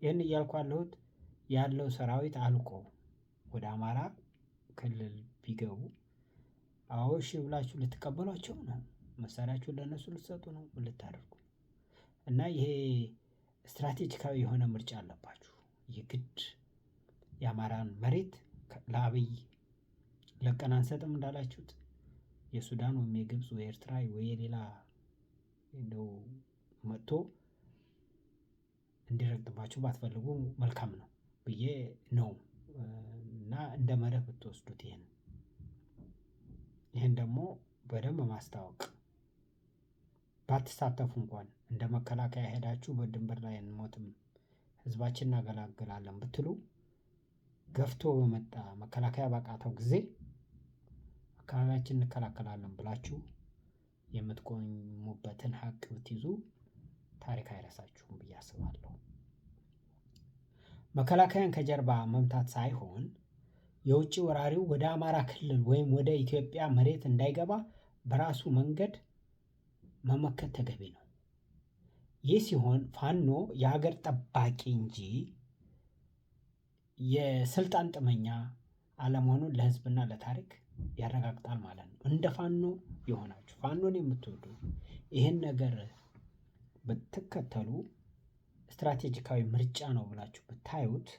ይህን እያልኩ ያለሁት ያለው ሰራዊት አልቆ ወደ አማራ ክልል ቢገቡ አዎ እሺ ብላችሁ ልትቀበሏቸው ነው? መሳሪያችሁን ለእነሱ ልትሰጡ ነው? ምን ልታደርጉ? እና ይሄ ስትራቴጂካዊ የሆነ ምርጫ አለባችሁ። የግድ የአማራን መሬት ለአብይ ለቀን አንሰጥም እንዳላችሁት የሱዳን ወይም የግብፅ ወይ ኤርትራ ወይ የሌላ እንደው መጥቶ እንዲረግጥባችሁ ባትፈልጉ መልካም ነው ብዬ ነው እና እንደ መርህ ብትወስዱት ይህን ደግሞ በደንብ ማስታወቅ ባትሳተፉ እንኳን እንደ መከላከያ ሄዳችሁ በድንበር ላይ እንሞትም ህዝባችን እናገላግላለን ብትሉ ገፍቶ በመጣ መከላከያ ባቃተው ጊዜ አካባቢያችን እንከላከላለን ብላችሁ የምትቆሙበትን ሀቅ ብትይዙ ታሪክ አይረሳችሁም ብዬ አስባለሁ። መከላከያን ከጀርባ መምታት ሳይሆን የውጭ ወራሪው ወደ አማራ ክልል ወይም ወደ ኢትዮጵያ መሬት እንዳይገባ በራሱ መንገድ መመከት ተገቢ ነው። ይህ ሲሆን ፋኖ የሀገር ጠባቂ እንጂ የስልጣን ጥመኛ አለመሆኑን ለህዝብና ለታሪክ ያረጋግጣል ማለት ነው። እንደ ፋኖ የሆናችሁ ፋኖን የምትወዱ ይህን ነገር ብትከተሉ ስትራቴጂካዊ ምርጫ ነው ብላችሁ ብታዩት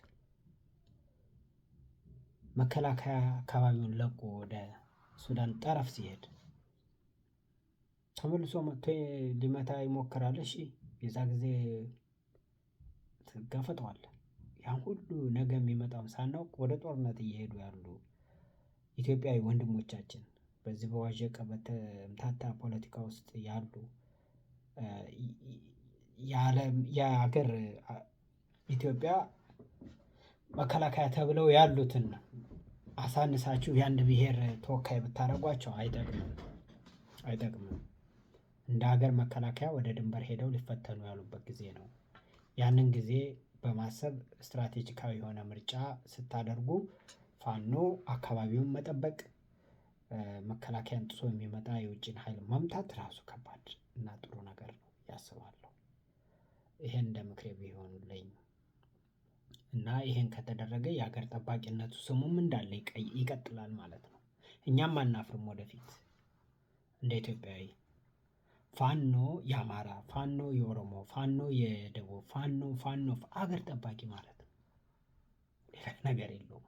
መከላከያ አካባቢውን ለቆ ወደ ሱዳን ጠረፍ ሲሄድ ተመልሶ መጥቶ ሊመታ ይሞክራል። እሺ የዛ ጊዜ ትጋፈጠዋለህ። ያን ሁሉ ነገ የሚመጣውን ሳናውቅ ወደ ጦርነት እየሄዱ ያሉ ኢትዮጵያዊ ወንድሞቻችን በዚህ በዋዠቀ በተምታታ ፖለቲካ ውስጥ ያሉ የሀገር ኢትዮጵያ መከላከያ ተብለው ያሉትን አሳንሳችሁ የአንድ ብሔር ተወካይ ብታደርጓቸው አይጠቅምም። እንደ ሀገር መከላከያ ወደ ድንበር ሄደው ሊፈተኑ ያሉበት ጊዜ ነው። ያንን ጊዜ በማሰብ ስትራቴጂካዊ የሆነ ምርጫ ስታደርጉ ፋኖ አካባቢውን መጠበቅ መከላከያን ጥሶ የሚመጣ የውጭን ሀይል መምታት ራሱ ከባድ እና ጥሩ ነገር ነው ያስባለሁ። ይሄን እንደ ምክሬ ቢሆንልኝ እና ይሄን ከተደረገ የሀገር ጠባቂነቱ ስሙም እንዳለ ይቀጥላል ማለት ነው። እኛም አናፍርም ወደፊት እንደ ኢትዮጵያዊ ፋኖ የአማራ ፋኖ የኦሮሞ ፋኖ የደቡብ ፋኖ አገር ጠባቂ ማለት ነው። ሌላ ነገር የለውም።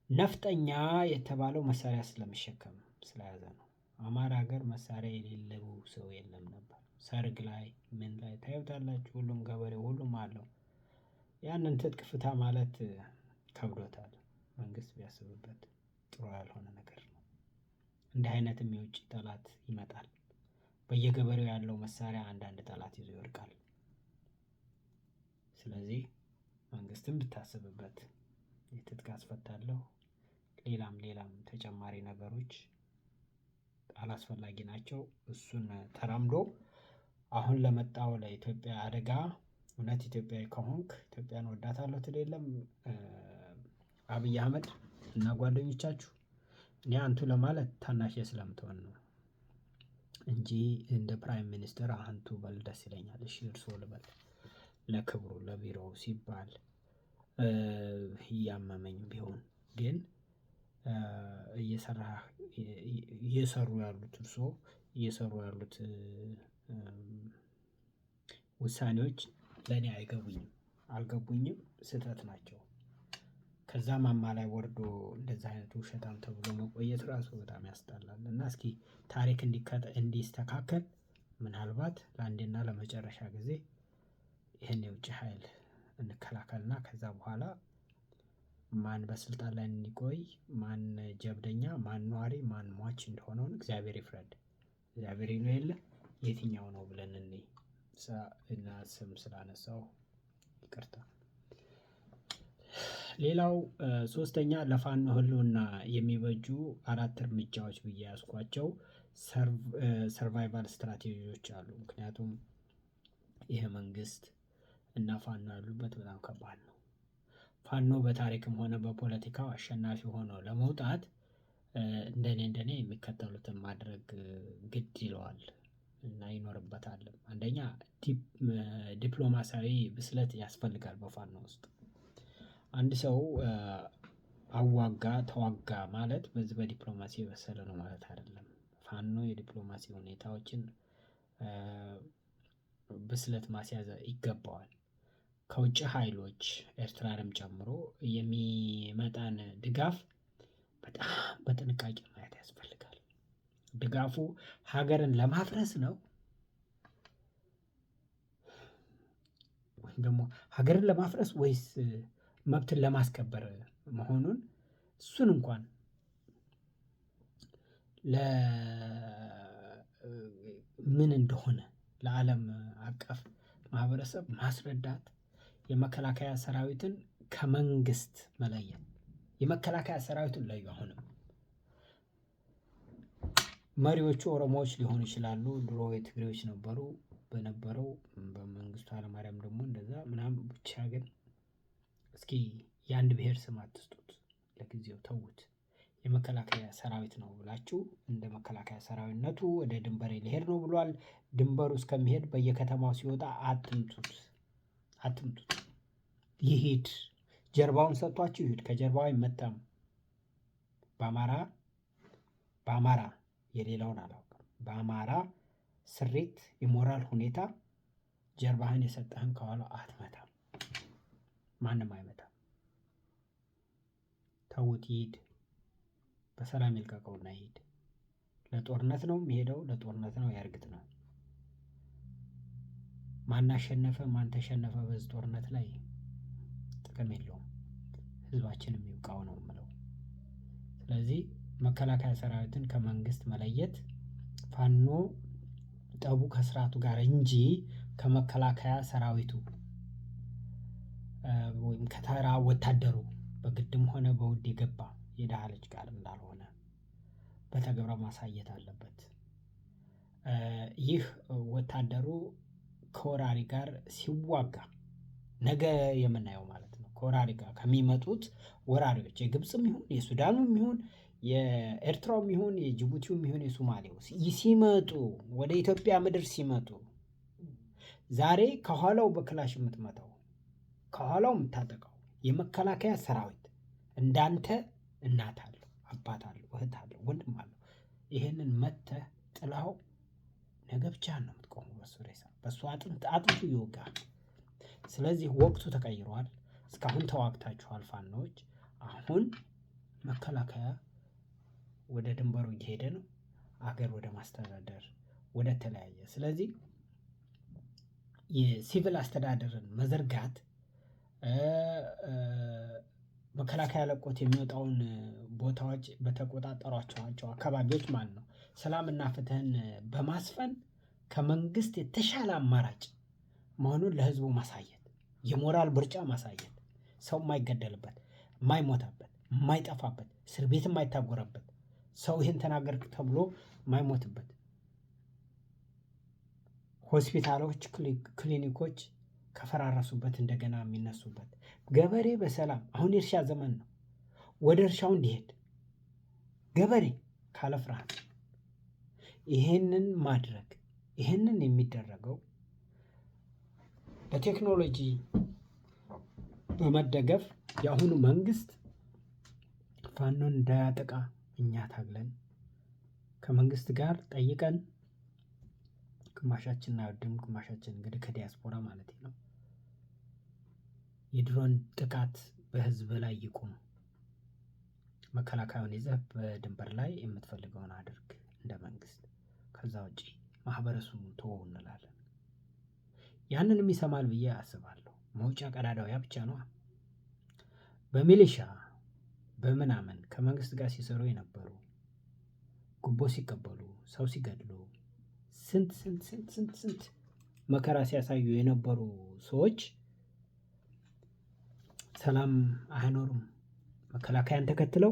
ነፍጠኛ የተባለው መሳሪያ ስለሚሸከም ስለያዘ ነው። አማራ ሀገር መሳሪያ የሌለው ሰው የለም ነበር። ሰርግ ላይ ምን ላይ ታዩታላችሁ? ሁሉም ገበሬው ሁሉም አለው። ያንን ትጥቅ ፍታ ማለት ከብዶታል። መንግስት ቢያስብበት ጥሩ ያልሆነ ነገር ነው። እንዲህ አይነትም የውጭ ጠላት ይመጣል። በየገበሬው ያለው መሳሪያ አንዳንድ ጠላት ይዞ ይወድቃል። ስለዚህ መንግስትም ብታስብበት የትጥቅ አስፈታለሁ ሌላም ተጨማሪ ነገሮች አላስፈላጊ ናቸው። እሱን ተራምዶ አሁን ለመጣው ለኢትዮጵያ አደጋ እውነት ኢትዮጵያዊ ከሆንክ ኢትዮጵያን እወዳታለሁ ትል የለም አብይ አህመድ እና ጓደኞቻችሁ እኔ አንቱ ለማለት ታናሼ ስለምትሆን ነው እንጂ እንደ ፕራይም ሚኒስተር አንቱ በል ደስ ይለኛል። እሺ እርስዎ ልበል ለክብሩ ለቢሮው ሲባል እያመመኝ ቢሆን ግን እየሰሩ ያሉት እርስዎ እየሰሩ ያሉት ውሳኔዎች ለኔ አልገቡኝም ስህተት ናቸው። ከዛ ማማ ላይ ወርዶ እንደዛ አይነት ውሸታም ተብሎ መቆየት ራሱ በጣም ያስጠላል። እና እስኪ ታሪክ እንዲስተካከል ምናልባት ለአንዴና ለመጨረሻ ጊዜ ይሄን የውጭ ሀይል እንከላከልና ከዛ በኋላ ማን በስልጣን ላይ እንዲቆይ ማን ጀብደኛ ማን ነዋሪ ማን ሟች እንደሆነውን እግዚአብሔር ይፍረድ። እግዚአብሔር ይለው የለ የትኛው ነው ብለን እንይ። እና ስም ስላነሳው ይቅርታ። ሌላው ሶስተኛ ለፋኖ ህልውና የሚበጁ 4 እርምጃዎች ብዬ ያዝኳቸው ሰርቫይቫል ስትራቴጂዎች አሉ። ምክንያቱም ይሄ መንግስት እና ፋኖ ያሉበት በጣም ከባድ ነው። ፋኖ በታሪክም ሆነ በፖለቲካው አሸናፊ ሆኖ ለመውጣት እንደኔ የሚከተሉትን ማድረግ ግድ ይለዋል እና ይኖርበታል። አንደኛ ዲፕሎማሲያዊ ብስለት ያስፈልጋል። በፋኖ ውስጥ አንድ ሰው አዋጋ ተዋጋ ማለት በዚህ በዲፕሎማሲ የበሰለ ነው ማለት አይደለም። ፋኖ የዲፕሎማሲ ሁኔታዎችን ብስለት ማስያዝ ይገባዋል። ከውጭ ኃይሎች ኤርትራንም ጨምሮ የሚመጣን ድጋፍ በጣም በጥንቃቄ ማየት ያስፈልጋል። ድጋፉ ሀገርን ለማፍረስ ነው ወይም ደግሞ ሀገርን ለማፍረስ ወይስ መብትን ለማስከበር መሆኑን እሱን እንኳን ምን እንደሆነ ለአለም አቀፍ ማህበረሰብ ማስረዳት የመከላከያ ሰራዊትን ከመንግስት መለየት የመከላከያ ሰራዊቱን ለዩ። አሁንም መሪዎቹ ኦሮሞዎች ሊሆኑ ይችላሉ። ድሮ የትግሬዎች ነበሩ። በነበረው በመንግስቱ ኃይለማርያም ደግሞ እንደዛ ምናምን ብቻ ግን እስኪ የአንድ ብሔር ስም አትስጡት፣ ለጊዜው ተዉት። የመከላከያ ሰራዊት ነው ብላችሁ እንደ መከላከያ ሰራዊትነቱ ወደ ድንበሬ ሊሄድ ነው ብሏል። ድንበሩ እስከሚሄድ በየከተማው ሲወጣ አትምቱት፣ አትምቱት። ይሄድ፣ ጀርባውን ሰጥቷችሁ ይሄድ። ከጀርባው አይመታም። በአማራ የሌላውን አላውቅም። በአማራ ስሪት የሞራል ሁኔታ ጀርባህን የሰጠህን ከኋላ አትመታም። ማንም አይመታም። ተውት፣ ይሄድ። በሰላም ይልቀቀውና ይሄድ። ለጦርነት ነው የሚሄደው፣ ለጦርነት ነው ያርግት ነው። ማን አሸነፈ ማን ተሸነፈ በዚህ ጦርነት ላይ ጥቅም የለውም። ህዝባችንም ይብቃው ነው የምለው። ስለዚህ መከላከያ ሰራዊትን ከመንግስት መለየት ፋኖ ጠቡ ከስርዓቱ ጋር እንጂ ከመከላከያ ሰራዊቱ ወይም ከተራ ወታደሩ በግድም ሆነ በውድ የገባ የድሃ ልጅ ጋር እንዳልሆነ በተግባር ማሳየት አለበት። ይህ ወታደሩ ከወራሪ ጋር ሲዋጋ ነገ የምናየው ማለት ነው። ከወራሪ ጋር ከሚመጡት ወራሪዎች የግብፅም ይሁን የሱዳኑም ይሁን የኤርትራውም ይሁን የጅቡቲውም ይሁን የሶማሌው ሲመጡ ወደ ኢትዮጵያ ምድር ሲመጡ ዛሬ ከኋላው በክላሽ የምትመታው ከኋላው የምታጠቃው የመከላከያ ሰራዊት እንዳንተ እናት አለው፣ አባት አለው፣ እህት አለው፣ ወንድም አለው። ይሄንን መተህ ጥላው ነገ ብቻህን ነው የምትቆመው። በሱ ሬሳ በሱ አጥንቱ ይወጋል። ስለዚህ ወቅቱ ተቀይሯል። እስካሁን ተዋግታችኋል ፋኖች። አሁን መከላከያ ወደ ድንበሩ እየሄደ ነው፣ አገር ወደ ማስተዳደር ወደ ተለያየ። ስለዚህ የሲቪል አስተዳደርን መዘርጋት መከላከያ ለቆት የሚወጣውን ቦታዎች በተቆጣጠሯቸው አካባቢዎች ማለት ነው ሰላምና ፍትህን በማስፈን ከመንግስት የተሻለ አማራጭ መሆኑን ለህዝቡ ማሳየት፣ የሞራል ብርጫ ማሳየት፣ ሰው የማይገደልበት፣ የማይሞታበት፣ የማይጠፋበት፣ እስር ቤት የማይታጎረበት፣ ሰው ይህን ተናገርክ ተብሎ የማይሞትበት፣ ሆስፒታሎች፣ ክሊኒኮች ከፈራረሱበት እንደገና የሚነሱበት፣ ገበሬ በሰላም አሁን የእርሻ ዘመን ነው፣ ወደ እርሻው እንዲሄድ ገበሬ ካለ ፍርሃት ይሄንን ማድረግ ይሄንን የሚደረገው በቴክኖሎጂ በመደገፍ የአሁኑ መንግስት ፋኖን እንዳያጠቃ እኛ ታግለን ከመንግስት ጋር ጠይቀን ግማሻችን አይወድም፣ ግማሻችን እንግዲህ ከዲያስፖራ ማለት ነው የድሮን ጥቃት በህዝብ ላይ ይቁም፣ መከላከያውን ይዘህ በድንበር ላይ የምትፈልገውን አድርግ እንደ መንግስት፣ ከዛ ውጪ ማህበረሰቡን ተወው እንላለን። ያንንም ይሰማል ብዬ አስባለሁ። መውጫ ቀዳዳው ያ ብቻ ነው። በሚሊሻ በምናምን ከመንግስት ጋር ሲሰሩ የነበሩ ጉቦ ሲቀበሉ ሰው ሲገድሉ ስንት መከራ ሲያሳዩ የነበሩ ሰዎች ሰላም አይኖሩም። መከላከያን ተከትለው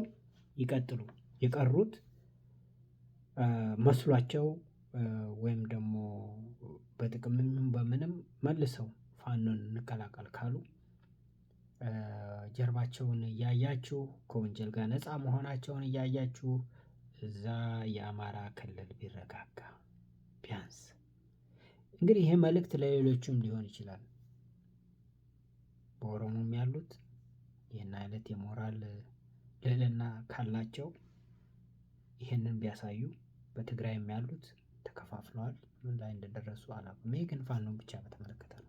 ይቀጥሉ። የቀሩት መስሏቸው ወይም ደግሞ በጥቅምም በምንም መልሰው ፋኖን እንቀላቀል ካሉ ጀርባቸውን እያያችሁ ከወንጀል ጋር ነፃ መሆናቸውን እያያችሁ እዛ የአማራ ክልል ቢረጋጋ ቢያንስ እንግዲህ ይሄ መልእክት ለሌሎችም ሊሆን ይችላል። በኦሮሞም ያሉት ይህን አይነት የሞራል ልዕልና ካላቸው ይህንን ቢያሳዩ፣ በትግራይም ያሉት ተከፋፍለዋል። ምን ላይ እንደደረሱ አላውቅም። ይሄ ግን ፋኖን ብቻ በተመለከተ ነው።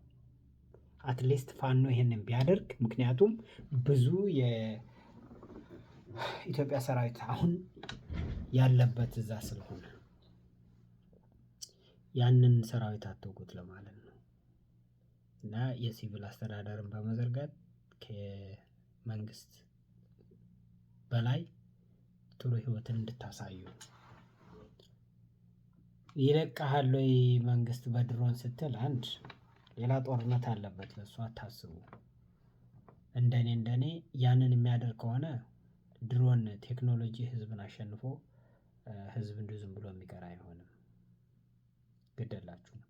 አትሊስት ፋኖ ይሄንን ቢያደርግ፣ ምክንያቱም ብዙ የኢትዮጵያ ሰራዊት አሁን ያለበት እዛ ስለሆነ ያንን ሰራዊት አትወጉት ለማለት ነው። እና የሲቪል አስተዳደርን በመዘርጋት ከመንግስት በላይ ጥሩ ህይወትን እንድታሳዩ። ይለቅሃል ወይ መንግስት በድሮን ስትል አንድ ሌላ ጦርነት አለበት፣ ለእሱ አታስቡ። እንደኔ ያንን የሚያደርግ ከሆነ ድሮን ቴክኖሎጂ ህዝብን አሸንፎ ህዝብ እንዲሁ ዝም ብሎ የሚቀር አይሆንም። ግደላችሁ ነው።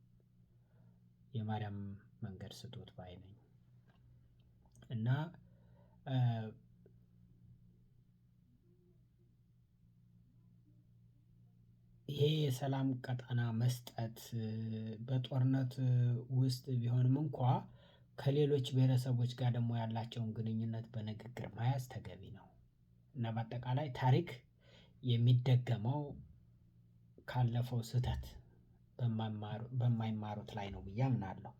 ለማርያም መንገድ ስጡት ባይ ነኝ። እና ይሄ የሰላም ቀጠና መስጠት በጦርነት ውስጥ ቢሆንም እንኳ ከሌሎች ብሔረሰቦች ጋር ደግሞ ያላቸውን ግንኙነት በንግግር መያዝ ተገቢ ነው። እና በአጠቃላይ ታሪክ የሚደገመው ካለፈው ስህተት በማይማሩት ላይ ነው ብዬ አምናለሁ።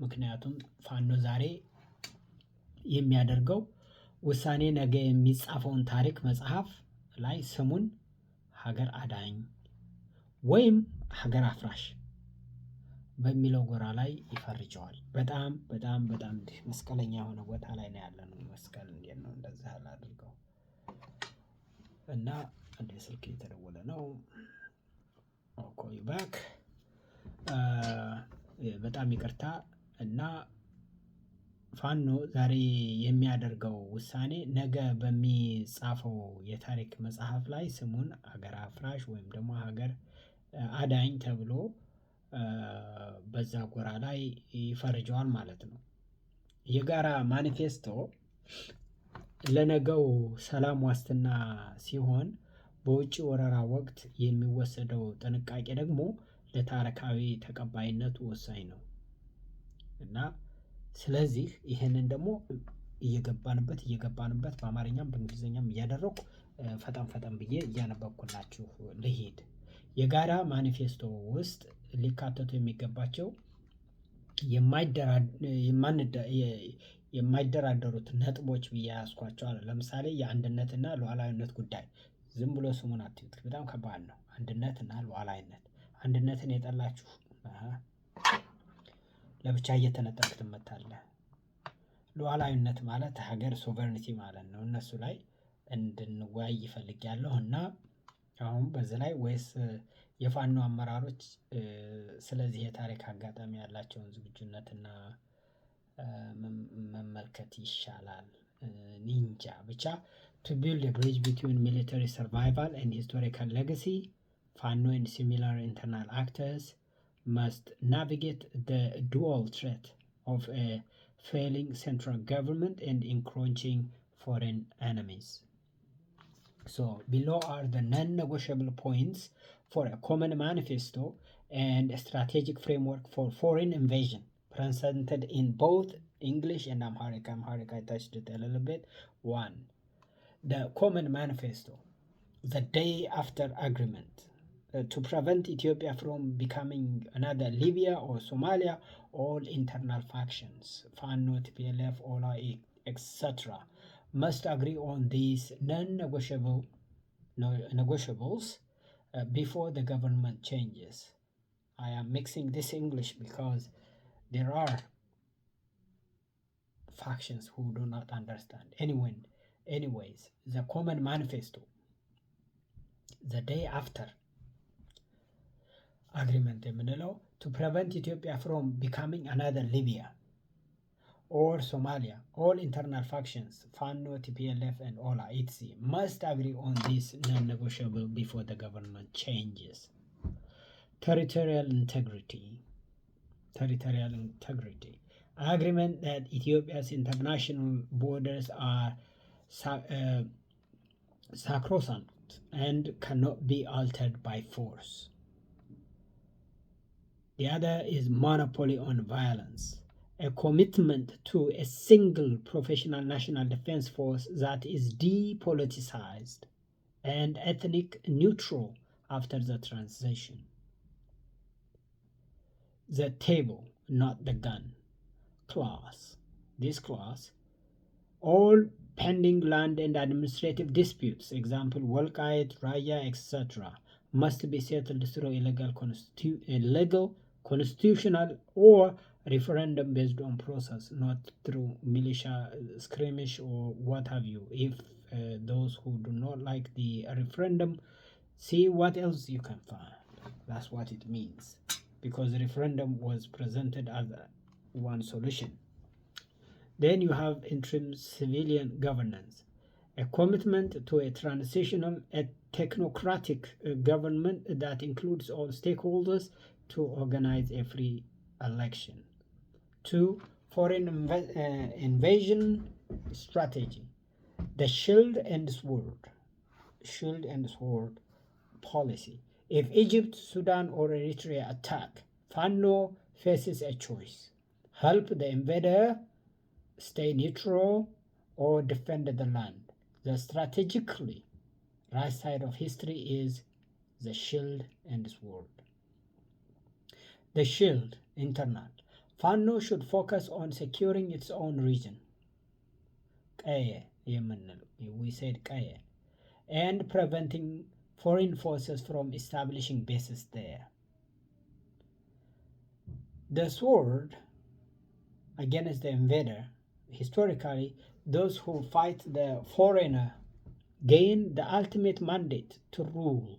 ምክንያቱም ፋኖ ዛሬ የሚያደርገው ውሳኔ ነገ የሚጻፈውን ታሪክ መጽሐፍ ላይ ስሙን ሀገር አዳኝ ወይም ሀገር አፍራሽ በሚለው ጎራ ላይ ይፈርጀዋል። በጣም በጣም በጣም መስቀለኛ የሆነ ቦታ ላይ ነው ያለነው። መስቀል እንዴት ነው እንደዛ አላድርገው እና አንዴ ስልክ እየተደወለ ነው። ኮል ዩ ባክ። በጣም ይቅርታ። እና ፋኖ ዛሬ የሚያደርገው ውሳኔ ነገ በሚጻፈው የታሪክ መጽሐፍ ላይ ስሙን ሀገር አፍራሽ ወይም ደግሞ ሀገር አዳኝ ተብሎ በዛ ጎራ ላይ ይፈርጀዋል ማለት ነው። የጋራ ማኒፌስቶ ለነገው ሰላም ዋስትና ሲሆን በውጭ ወረራ ወቅት የሚወሰደው ጥንቃቄ ደግሞ ለታሪካዊ ተቀባይነቱ ወሳኝ ነው። እና ስለዚህ ይሄንን ደግሞ እየገባንበት በአማርኛም በእንግሊዘኛም እያደረኩ ፈጠን ብዬ እያነበብኩላችሁ ልሂድ። የጋራ ማኒፌስቶ ውስጥ ሊካተቱ የሚገባቸው የማይደራደሩት ነጥቦች ብዬ ያዝኳቸው አለ። ለምሳሌ የአንድነትና ሉዓላዊነት ጉዳይ ዝም ብሎ ስሙን አትዩት፣ በጣም ከባድ ነው። አንድነትና ሉዓላዊነት። አንድነትን የጠላችሁ ለብቻ እየተነጠልክ ትመታለህ። ሉዓላዊነት ማለት ሀገር ሶቨርኒቲ ማለት ነው። እነሱ ላይ እንድንወያይ እፈልጋለሁ። እና አሁን በዚህ ላይ ወይስ የፋኖ አመራሮች ስለዚህ የታሪክ አጋጣሚ ያላቸውን ዝግጁነትና መመልከት ይሻላል። ኒንጃ ብቻ to build a bridge between military survival and historical legacy, ፋኖ and similar internal actors must navigate the dual threat of a failing central government and encroaching foreign enemies. So below are the non-negotiable points for a common manifesto and a strategic framework for foreign invasion, presented in both English and Amharic. I touched it a little bit. 1. The common manifesto. The day after agreement. To prevent Ethiopia from becoming another Libya or Somalia, all internal factions, FANO, TPLF, OLA, etc. must agree on these non-negotiables before the government changes. I am mixing this English because there are factions who do not understand. Anyways, the common manifesto, the day after agreement የምንለው to prevent Ethiopia from becoming another Libya or Somalia, all internal factions, FANO, TPLF and OLA, etc. must agree on this non-negotiable before the government changes. Territorial integrity. Agreement that Ethiopia's international borders are sacrosanct and cannot be altered by force. The other is monopoly on violence. A commitment to a single professional national defense force that is depoliticized and ethnic neutral after the transition. The table, not the gun. Clause. This clause, all pending land and administrative disputes, example Wolkayet, Raya, etc., must be settled through illegal, constitutional or referendum based on process, not through militia skirmish or what have you. If those who do not like the referendum, see what else you can find. That's what it means, because the referendum was presented as one solution. Then you have interim civilian governance, a commitment to a transitional, a technocratic government that includes all stakeholders to organize a free election. 2. Foreign invasion strategy. The shield and sword policy. If Egypt, Sudan, or Eritrea attack, Fano faces a choice: help the invader, stay neutral, or defend the land. The strategically right side of history is the shield and sword. The shield, internal. Fano should focus on securing its own region. We said Kaye. And preventing foreign forces from establishing bases there. The sword against the invader. Historically, those who fight the foreigner gain the ultimate mandate to rule.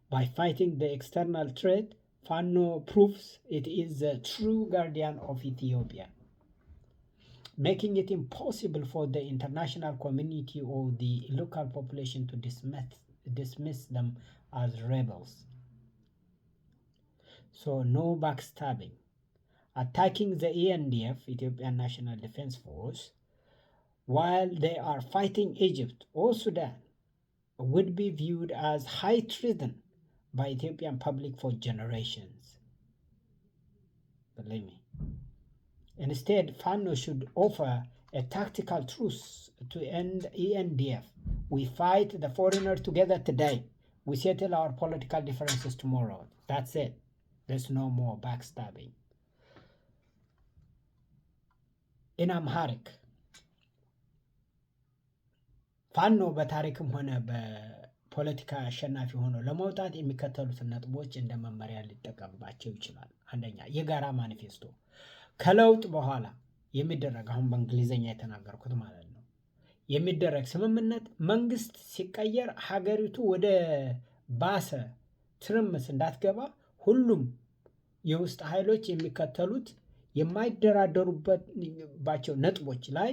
By fighting the external threat, Fano proves it is the true guardian of Ethiopia, making it impossible for the international community or the local population to dismiss them as rebels. So no backstabbing. Attacking the ENDF, Ethiopian National Defense Force, while they are fighting Egypt or Sudan would be viewed as high treason by Ethiopian public for generations. Believe me. Instead, Fano should offer a tactical truce to end ENDF. We fight the foreigner together today. We settle our political differences tomorrow. That's it. There's no more backstabbing. In Amharic, ፋኖ በታሪክም ሆነ በፖለቲካ አሸናፊ ሆኖ ለመውጣት የሚከተሉትን ነጥቦች እንደ መመሪያ ሊጠቀምባቸው ይችላል። አንደኛ፣ የጋራ ማኒፌስቶ ከለውጥ በኋላ የሚደረግ አሁን በእንግሊዘኛ የተናገርኩት ማለት ነው የሚደረግ ስምምነት መንግስት ሲቀየር ሀገሪቱ ወደ ባሰ ትርምስ እንዳትገባ ሁሉም የውስጥ ኃይሎች የሚከተሉት የማይደራደሩባቸው ነጥቦች ላይ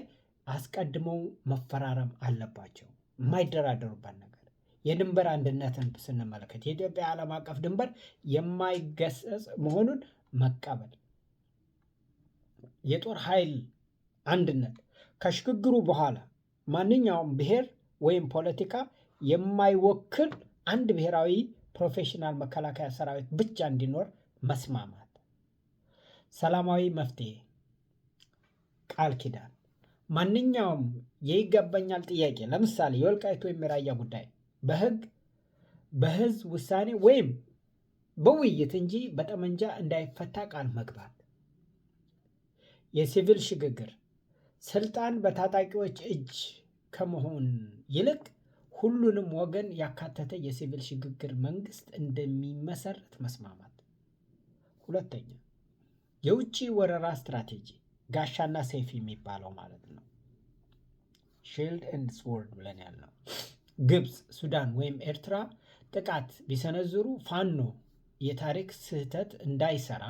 አስቀድመው መፈራረም አለባቸው። የማይደራደሩበት ነገር የድንበር አንድነትን ስንመለከት የኢትዮጵያ ዓለም አቀፍ ድንበር የማይገሰጽ መሆኑን መቀበል፣ የጦር ኃይል አንድነት ከሽግግሩ በኋላ ማንኛውም ብሔር ወይም ፖለቲካ የማይወክል አንድ ብሔራዊ ፕሮፌሽናል መከላከያ ሰራዊት ብቻ እንዲኖር መስማማት፣ ሰላማዊ መፍትሄ ቃል ኪዳን ማንኛውም የይገባኛል ጥያቄ ለምሳሌ የወልቃይት ወይም የራያ ጉዳይ በህዝብ ውሳኔ ወይም በውይይት እንጂ በጠመንጃ እንዳይፈታ ቃል መግባት፣ የሲቪል ሽግግር ስልጣን በታጣቂዎች እጅ ከመሆን ይልቅ ሁሉንም ወገን ያካተተ የሲቪል ሽግግር መንግስት እንደሚመሰረት መስማማት። ሁለተኛ፣ የውጭ ወረራ ስትራቴጂ ጋሻና ሰይፍ የሚባለው ማለት ነው። ሺልድ ኤንድ ስዎርድ ብለን ያልነው ግብፅ፣ ሱዳን ወይም ኤርትራ ጥቃት ቢሰነዝሩ ፋኖ የታሪክ ስህተት እንዳይሰራ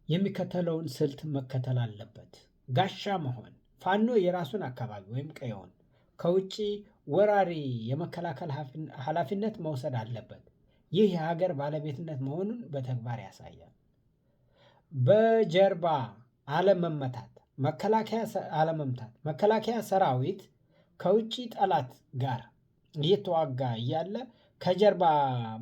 የሚከተለውን ስልት መከተል አለበት። ጋሻ መሆን፣ ፋኖ የራሱን አካባቢ ወይም ቀየውን ከውጭ ወራሪ የመከላከል ኃላፊነት መውሰድ አለበት። ይህ የሀገር ባለቤትነት መሆኑን በተግባር ያሳያል። በጀርባ አለመመታት፣ መከላከያ ሰራዊት ከውጭ ጠላት ጋር እየተዋጋ እያለ ከጀርባ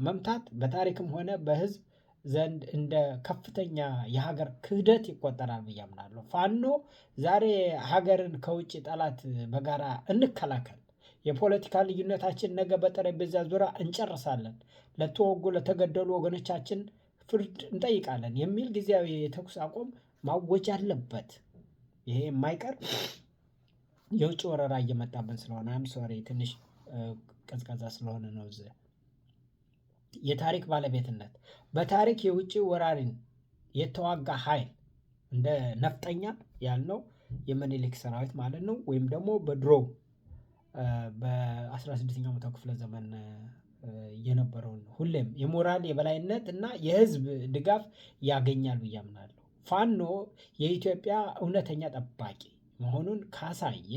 መምታት በታሪክም ሆነ በህዝብ ዘንድ እንደ ከፍተኛ የሀገር ክህደት ይቆጠራል ብዬ አምናለሁ። ፋኖ ዛሬ ሀገርን ከውጭ ጠላት በጋራ እንከላከል፣ የፖለቲካ ልዩነታችን ነገ በጠረጴዛ ዙሪያ እንጨርሳለን፣ ለተወጉ ለተገደሉ ወገኖቻችን ፍርድ እንጠይቃለን የሚል ጊዜያዊ የተኩስ አቁም ማወጅ አለበት። ይሄ የማይቀር የውጭ ወረራ እየመጣብን ስለሆነ ሶሪ ትንሽ ቀዝቃዛ ስለሆነ ነው። የታሪክ ባለቤትነት በታሪክ የውጭ ወራሪን የተዋጋ ኃይል እንደ ነፍጠኛ ያልነው የምኒልክ ሰራዊት ማለት ነው። ወይም ደግሞ በድሮ በ16ኛው መቶ ክፍለ ዘመን የነበረውን ሁሌም የሞራል የበላይነት እና የህዝብ ድጋፍ ያገኛል ብዬ አምናለሁ። ፋኖ የኢትዮጵያ እውነተኛ ጠባቂ መሆኑን ካሳየ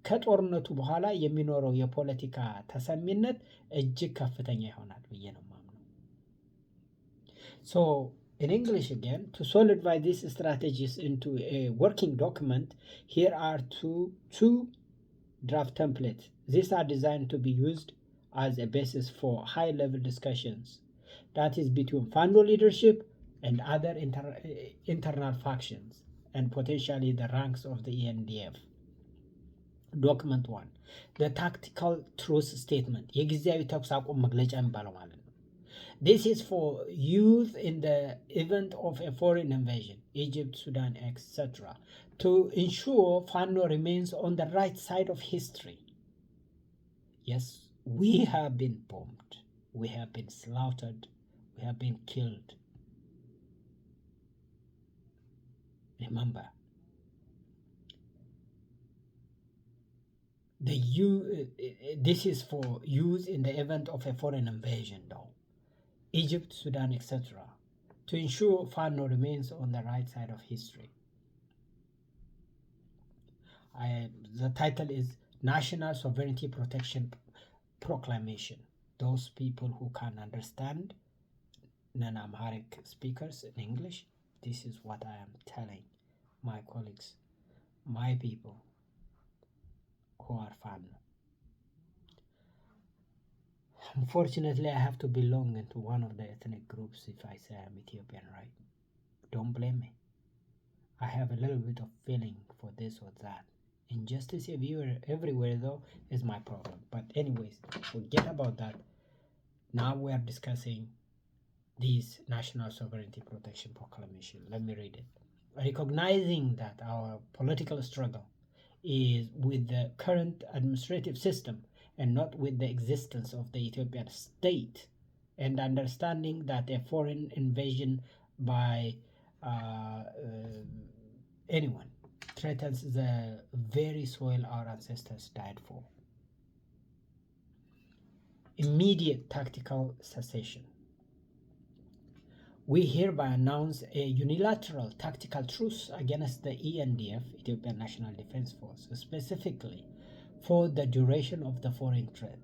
ከጦርነቱ በኋላ የሚኖረው የፖለቲካ ተሰሚነት እጅግ ከፍተኛ ይሆናል ብዬ ነው የማምነው። In English again, to solidify these strategies into a working document, here are two draft templates. These are designed to be used as a basis for high-level discussions, that is between Fano leadership and other internal factions, and potentially the ranks of the ENDF. Document 1, the tactical truce statement የጊዜያዊ ተኩስ አቁም መግለጫ የሚባለው ማለት ነው። This is for use in the event of a foreign invasion, Egypt, Sudan, etc., to ensure Fano remains on the right side of history. Yes, we have been bombed, we have been slaughtered, we have been killed. Remember, this is for use in the event of a foreign invasion, though. Egypt, Sudan, etc., to ensure Fano remains on the right side of history. The title is National Sovereignty Protection Proclamation. Those people who can understand non-Amharic speakers in English, this is what I am telling my colleagues, my people who are Fano. Unfortunately, I have to belong into one of the ethnic groups if I say I'm Ethiopian, right? Don't blame me. I have a little bit of feeling for this or that. Injustice everywhere, though, is my problem. But anyways, forget about that. Now we are discussing this National Sovereignty Protection Proclamation. Let me read it. Recognizing that our political struggle is with the current administrative system and not with the existence of the Ethiopian state, and understanding that a foreign invasion by anyone threatens the very soil our ancestors died for. Immediate tactical cessation. We hereby announce a unilateral tactical truce against the ENDF, Ethiopian National Defense Force, specifically for the duration of the foreign threat.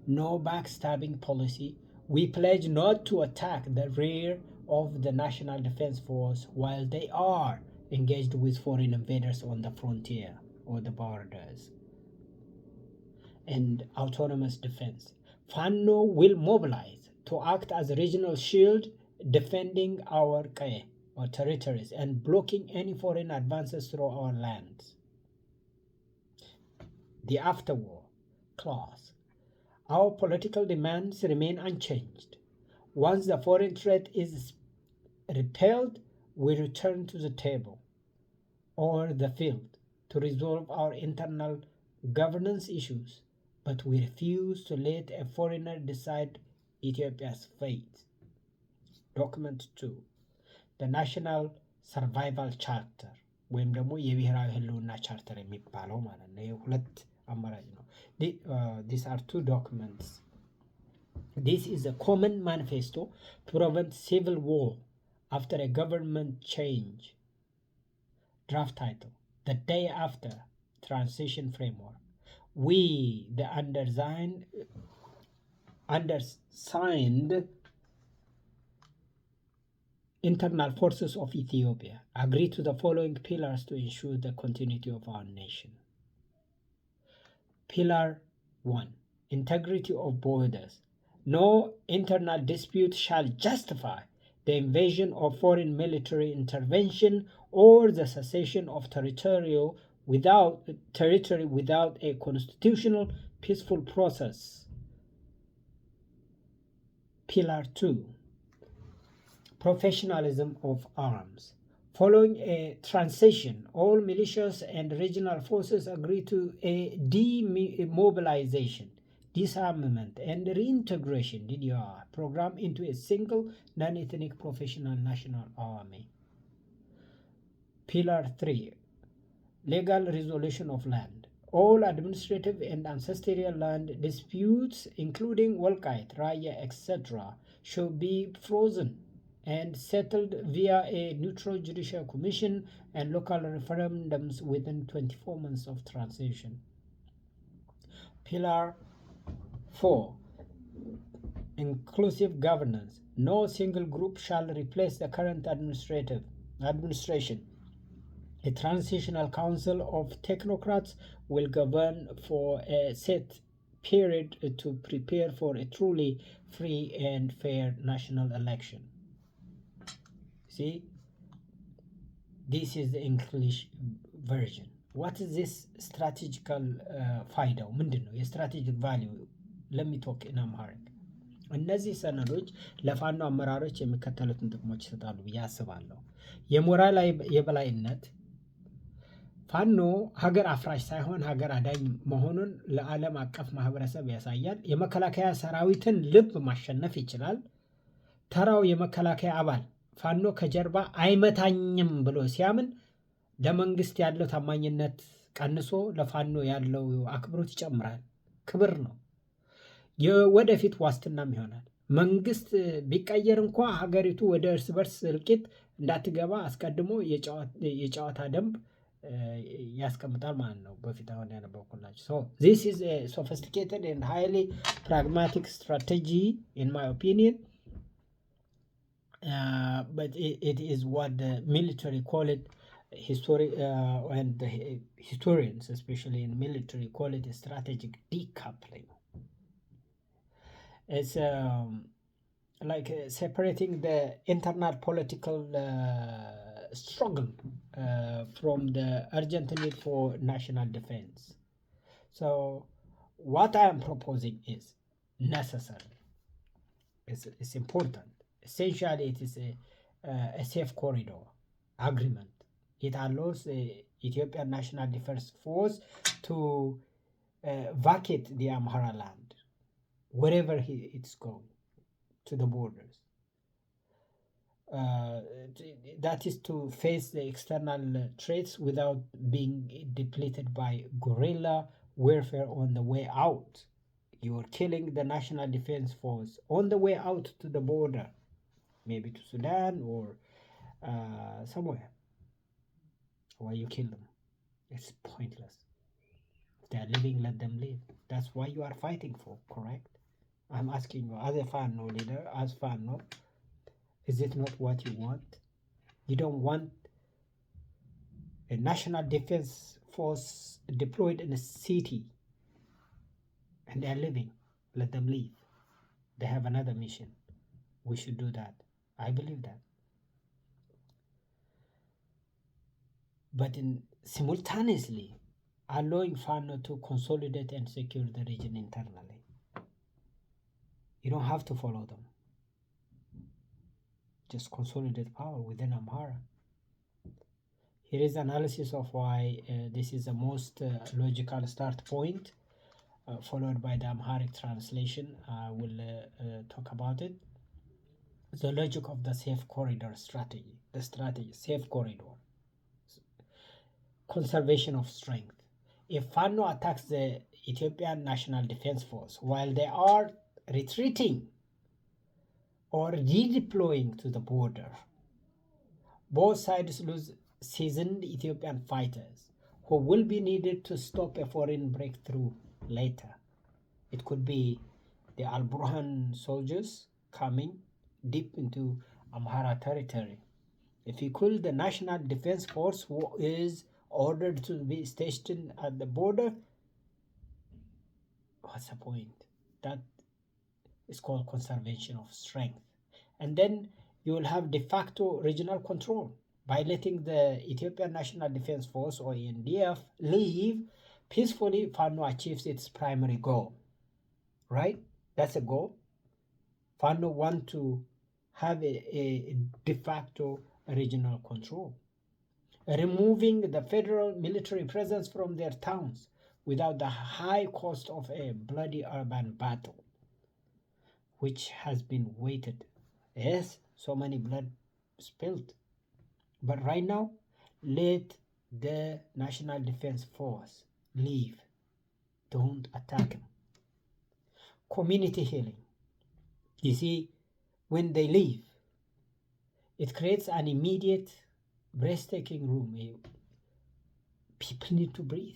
No backstabbing policy. We pledge not to attack the rear of the National Defense Force while they are engaged with foreign invaders on the frontier or the borders. And autonomous defense. Fano will mobilize to act as a regional shield, defending our or territories and blocking any foreign advances through our lands. The afterwar clause. Our political demands remain unchanged. Once the foreign threat is repelled, we return to the table or the field to resolve our internal governance issues, but we refuse to let a foreigner decide Ethiopia's fate. Document 2, the National Survival Charter ወይም ደግሞ የብሔራዊ ህልውና ቻርተር የሚባለው ማለት ነው። የሁለት አማራጭ ነው። These are two documents. This is a common manifesto to prevent civil war after a government change. Draft title, The Day After Transition Framework. We, the undersigned internal forces of Ethiopia, agree to the following pillars to ensure the continuity of our nation. Pillar 1, integrity of borders. No internal dispute shall justify the invasion of foreign military intervention or the cessation of territory without a constitutional peaceful process. Pillar 2, professionalism of arms. Following a transition, all militias and regional forces agree to a demobilization, disarmament, and reintegration (DDR) program into a single non-ethnic professional national army. Pillar 3, legal resolution of land. All administrative and ancestral land disputes, including Wolkite, Raya, etc., should be frozen and settled via a neutral judicial commission and local referendums within 24 months of transition. Pillar 4, inclusive governance. No single group shall replace the current administration. A transitional council of technocrats will govern for a set period to prepare for a truly free and fair national election. See, this is the English version. What is this strategical ፋይዳው ምንድን ነው? የስትራቴጂክ ቫሊዩ ለሚቶክ ኢን አምሃሪክ እነዚህ ሰነዶች ለፋኖ አመራሮች የሚከተሉትን ጥቅሞች ይሰጣሉ ብዬ አስባለሁ። የሞራል የበላይነት፣ ፋኖ ሀገር አፍራሽ ሳይሆን ሀገር አዳኝ መሆኑን ለዓለም አቀፍ ማህበረሰብ ያሳያል። የመከላከያ ሰራዊትን ልብ ማሸነፍ ይችላል። ተራው የመከላከያ አባል ፋኖ ከጀርባ አይመታኝም ብሎ ሲያምን ለመንግስት ያለው ታማኝነት ቀንሶ ለፋኖ ያለው አክብሮት ይጨምራል። ክብር ነው። የወደፊት ዋስትናም ይሆናል። መንግስት ቢቀየር እንኳ ሀገሪቱ ወደ እርስ በርስ እልቂት እንዳትገባ አስቀድሞ የጨዋታ ደንብ ያስቀምጣል ማለት ነው። በፊት አሁን ያነበብኩላችሁ። So this is a sophisticated and highly pragmatic strategy in my opinion. But it is what the military call it, and the historians especially in military call it a strategic decoupling. It's like separating the internal political struggle from the urgent need for national defense. So what I am proposing is necessary. It's important. Essentially, it is a safe corridor agreement. It allows the Ethiopian National Defense Force to vacate the Amhara land wherever it's going to the borders. That is to face the external threats without being depleted by guerrilla warfare on the way out. You are killing the National Defense Force on the way out to the border, maybe to Sudan or somewhere. Why you kill them? It's pointless. If they are living, let them live. That's why you are fighting for, correct? I'm asking you, as a Fano leader, as Fano, is it not what you want? You don't want a national defense force deployed in a city and they are living. Let them leave. They have another mission. We should do that. I believe that. But in simultaneously allowing Fano to consolidate and secure the region internally. You don't have to follow them. Just consolidate power within Amhara. Here is analysis of why this is the most logical start point, followed by the Amharic translation. I will talk about it. The logic of the safe corridor strategy. The strategy, safe corridor. Conservation of strength. If Fano attacks the Ethiopian National Defense Force while they are retreating or redeploying to the border, both sides lose seasoned Ethiopian fighters who will be needed to stop a foreign breakthrough later. It could be the Al Burhan soldiers coming deep into Amhara territory. If you kill the National Defense Force who is ordered to be stationed at the border, what's the point? That is called conservation of strength. And then you will have de facto regional control. By letting the Ethiopian National Defense Force or ENDF leave peacefully, Fano achieves its primary goal. Right? That's a goal. Fano want to have a de facto regional control. Removing the federal military presence from their towns without the high cost of a bloody urban battle, which has been waited. Yes, so many blood spilled. But right now, let the National Defense Force leave. Don't attack them. Community healing. You see, when they leave, it creates an immediate, breathtaking room. People need to breathe.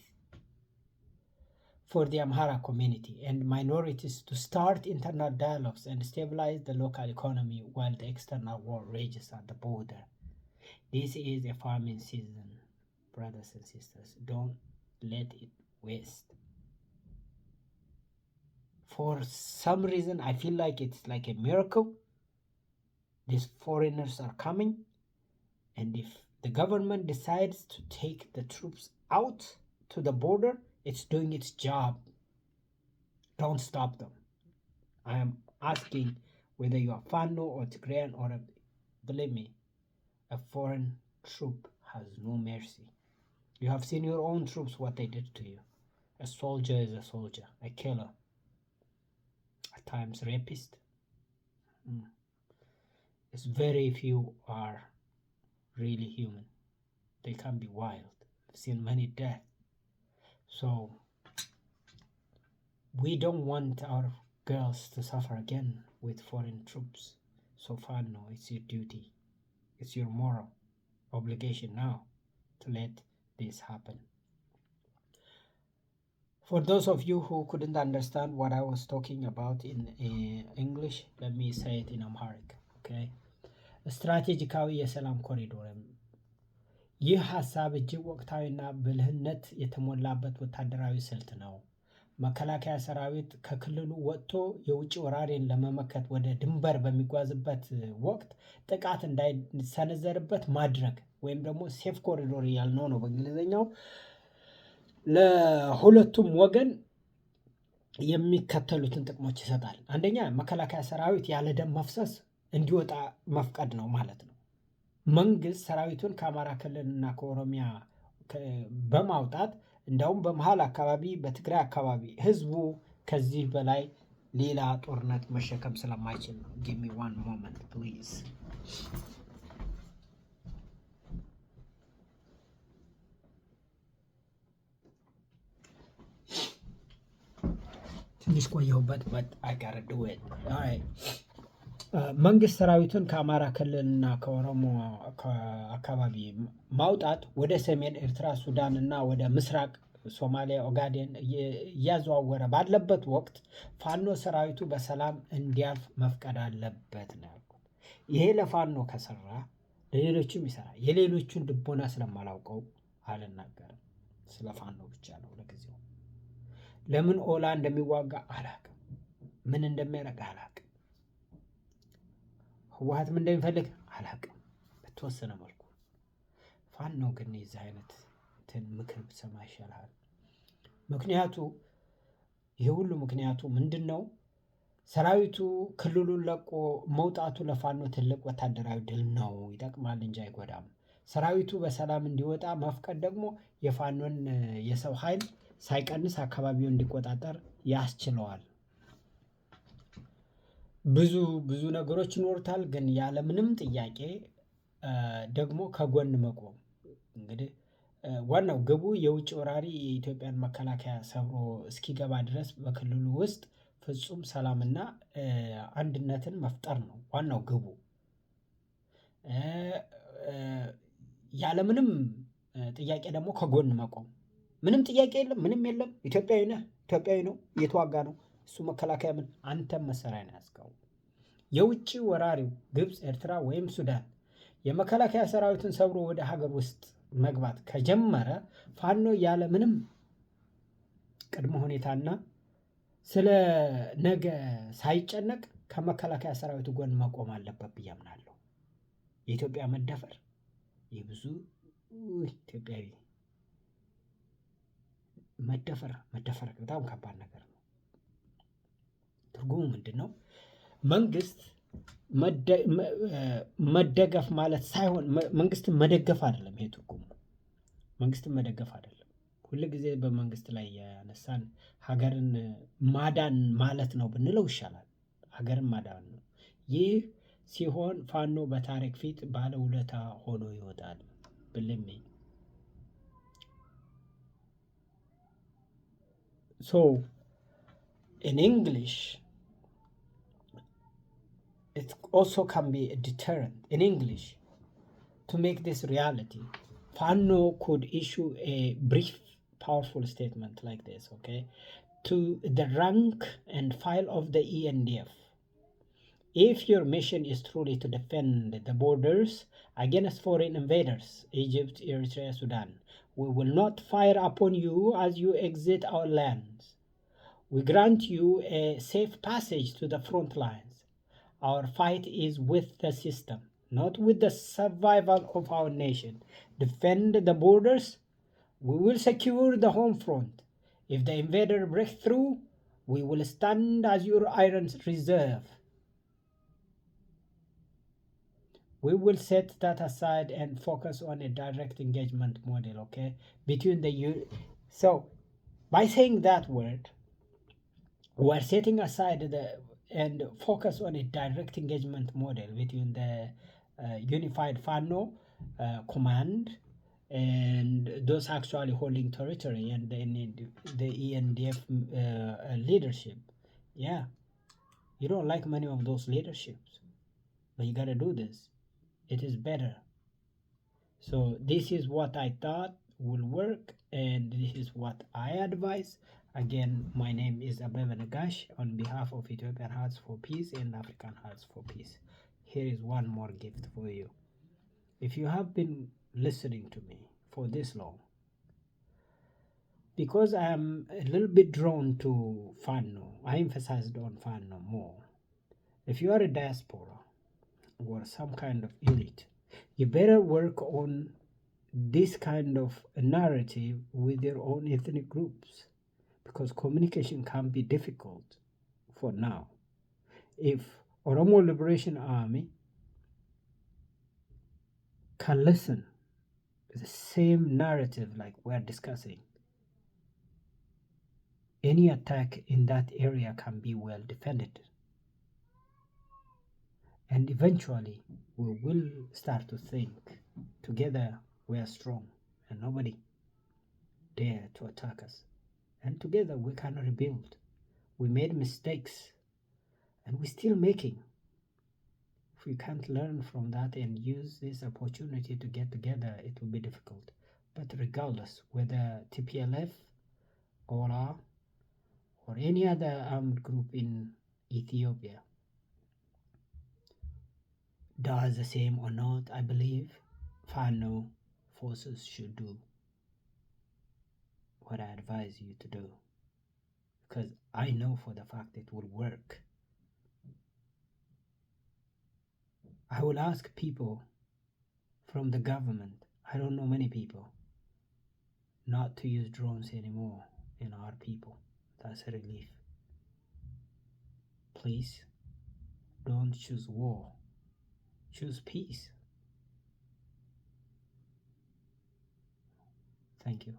for the Amhara community and minorities to start internal dialogues and stabilize the local economy while the external war rages at the border. This is a farming season, brothers and sisters. Don't let it waste. For some reason, I feel like it's like a miracle. These foreigners are coming, and if the government decides to take the troops out to the border, it's doing its job. Don't stop them. I am asking whether you are Fano or Tigrayan or believe me, a foreign troop has no mercy. You have seen your own troops, what they did to you. A soldier is a soldier, a killer, at times rapist. It's very few are really human. They can be wild. I've seen many deaths. So we don't want our girls to suffer again with foreign troops. So far, no, it's your duty. It's your moral obligation now to let this happen. For those of you who couldn't understand what I was talking about in English, let me say it in Amharic. Okay? ስትራቴጂካዊ የሰላም ኮሪዶር። ይህ ሀሳብ እጅግ ወቅታዊና ብልህነት የተሞላበት ወታደራዊ ስልት ነው። መከላከያ ሰራዊት ከክልሉ ወጥቶ የውጭ ወራሪን ለመመከት ወደ ድንበር በሚጓዝበት ወቅት ጥቃት እንዳይሰነዘርበት ማድረግ ወይም ደግሞ ሴፍ ኮሪዶር ያልነው ነው በእንግሊዘኛው። ለሁለቱም ወገን የሚከተሉትን ጥቅሞች ይሰጣል። አንደኛ መከላከያ ሰራዊት ያለ ደም መፍሰስ እንዲወጣ መፍቀድ ነው ማለት ነው። መንግስት ሰራዊቱን ከአማራ ክልልና ከኦሮሚያ በማውጣት እንዳውም በመሃል አካባቢ በትግራይ አካባቢ ህዝቡ ከዚህ በላይ ሌላ ጦርነት መሸከም ስለማይችል ነው። give me one moment please. ትንሽ ቆየሁበት but I gotta do it. All right. መንግስት ሰራዊቱን ከአማራ ክልልና ከኦሮሞ አካባቢ ማውጣት ወደ ሰሜን ኤርትራ፣ ሱዳን እና ወደ ምስራቅ ሶማሊያ ኦጋዴን እያዘዋወረ ባለበት ወቅት ፋኖ ሰራዊቱ በሰላም እንዲያልፍ መፍቀድ አለበት ነው ያልኩት። ይሄ ለፋኖ ከሰራ ለሌሎችም ይሰራል። የሌሎቹን ልቦና ስለማላውቀው አልናገርም። ስለ ፋኖ ብቻ ነው ለጊዜው። ለምን ኦላ እንደሚዋጋ አላውቅም። ምን እንደሚያደርግ አላውቅም። ህወሓት ምን እንደሚፈልግ አላውቅም በተወሰነ መልኩ። ፋኖ ግን የዚህ አይነት ምክር ብትሰማ ይሻላል። ምክንያቱ ይሄ ሁሉ ምክንያቱ ምንድን ነው? ሰራዊቱ ክልሉን ለቆ መውጣቱ ለፋኖ ትልቅ ወታደራዊ ድል ነው። ይጠቅማል እንጂ አይጎዳም። ሰራዊቱ በሰላም እንዲወጣ መፍቀድ ደግሞ የፋኖን የሰው ኃይል ሳይቀንስ አካባቢውን እንዲቆጣጠር ያስችለዋል። ብዙ ነገሮች ይኖሩታል። ግን ያለምንም ጥያቄ ደግሞ ከጎን መቆም እንግዲህ ዋናው ግቡ የውጭ ወራሪ የኢትዮጵያን መከላከያ ሰብሮ እስኪገባ ድረስ በክልሉ ውስጥ ፍጹም ሰላምና አንድነትን መፍጠር ነው ዋናው ግቡ። ያለምንም ጥያቄ ደግሞ ከጎን መቆም። ምንም ጥያቄ የለም፣ ምንም የለም። ኢትዮጵያዊ ነህ፣ ኢትዮጵያዊ ነው፣ እየተዋጋ ነው። እሱ መከላከያ ምን አንተም መሳሪያ ነው ያዝከው። የውጭ ወራሪው ግብፅ፣ ኤርትራ ወይም ሱዳን የመከላከያ ሰራዊትን ሰብሮ ወደ ሀገር ውስጥ መግባት ከጀመረ ፋኖ ያለ ምንም ቅድመ ሁኔታና ስለ ነገ ሳይጨነቅ ከመከላከያ ሰራዊቱ ጎን መቆም አለበት ብዬ አምናለሁ። የኢትዮጵያ መደፈር የብዙ ኢትዮጵያዊ መደፈር በጣም ከባድ ነገር ነው። ትርጉሙ ምንድን ነው? መንግስት መደገፍ ማለት ሳይሆን መንግስትን መደገፍ አይደለም። ይሄ ትርጉሙ መንግስትን መደገፍ አይደለም። ሁል ጊዜ በመንግስት ላይ ያነሳን ሀገርን ማዳን ማለት ነው ብንለው ይሻላል። ሀገርን ማዳን ነው። ይህ ሲሆን ፋኖ በታሪክ ፊት ባለውለታ ሆኖ ይወጣል። ብልሜ so in English it also can be a deterrent. In English, to make this reality, Fano could issue a brief, powerful statement like this, okay? to the rank and file of the ENDF. If your mission is truly to defend the borders against foreign invaders, Egypt, Eritrea, Sudan, we will not fire upon you as you exit our lands. We grant you a safe passage to the front lines. Our fight is with the system, not with the survival of our nation. Defend the borders, we will secure the home front. If the invader breaks through, we will stand as your iron reserve. We will set that aside and focus on a direct engagement model, okay? Between the so by saying that word, we're setting aside the and focus on a direct engagement model between the unified FANO command and those actually holding territory and then the ENDF leadership. Yeah, you don't like many of those leaderships, but you gotta do this. It is better. So this is what I thought will work, and this is what I advise. Again, my name is Abebe Nagash on behalf of Ethiopian Hearts for Peace and African Hearts for Peace. Here is one more gift for you. If you have been listening to me for this long, because I am a little bit drawn to Fano, I emphasized on Fano more. If you are a diaspora or some kind of elite, you better work on this kind of narrative with their own ethnic groups, because communication can be difficult for now. If Oromo Liberation Army can listen to the same narrative like we're discussing, any attack in that area can be well defended. And eventually we will start to think together we are strong and nobody dare to attack us. And together we can rebuild. We made mistakes and we're still making. If we can't learn from that and use this opportunity to get together, it will be difficult. But regardless, whether TPLF, OLA, or any other armed group in Ethiopia does the same or not, I believe FANO forces should do what I advise you to do. Because I know for the fact it will work. I will ask people from the government, I don't know many people, not to use drones anymore in our people. That's a relief. Please don't choose war, choose peace. Thank you.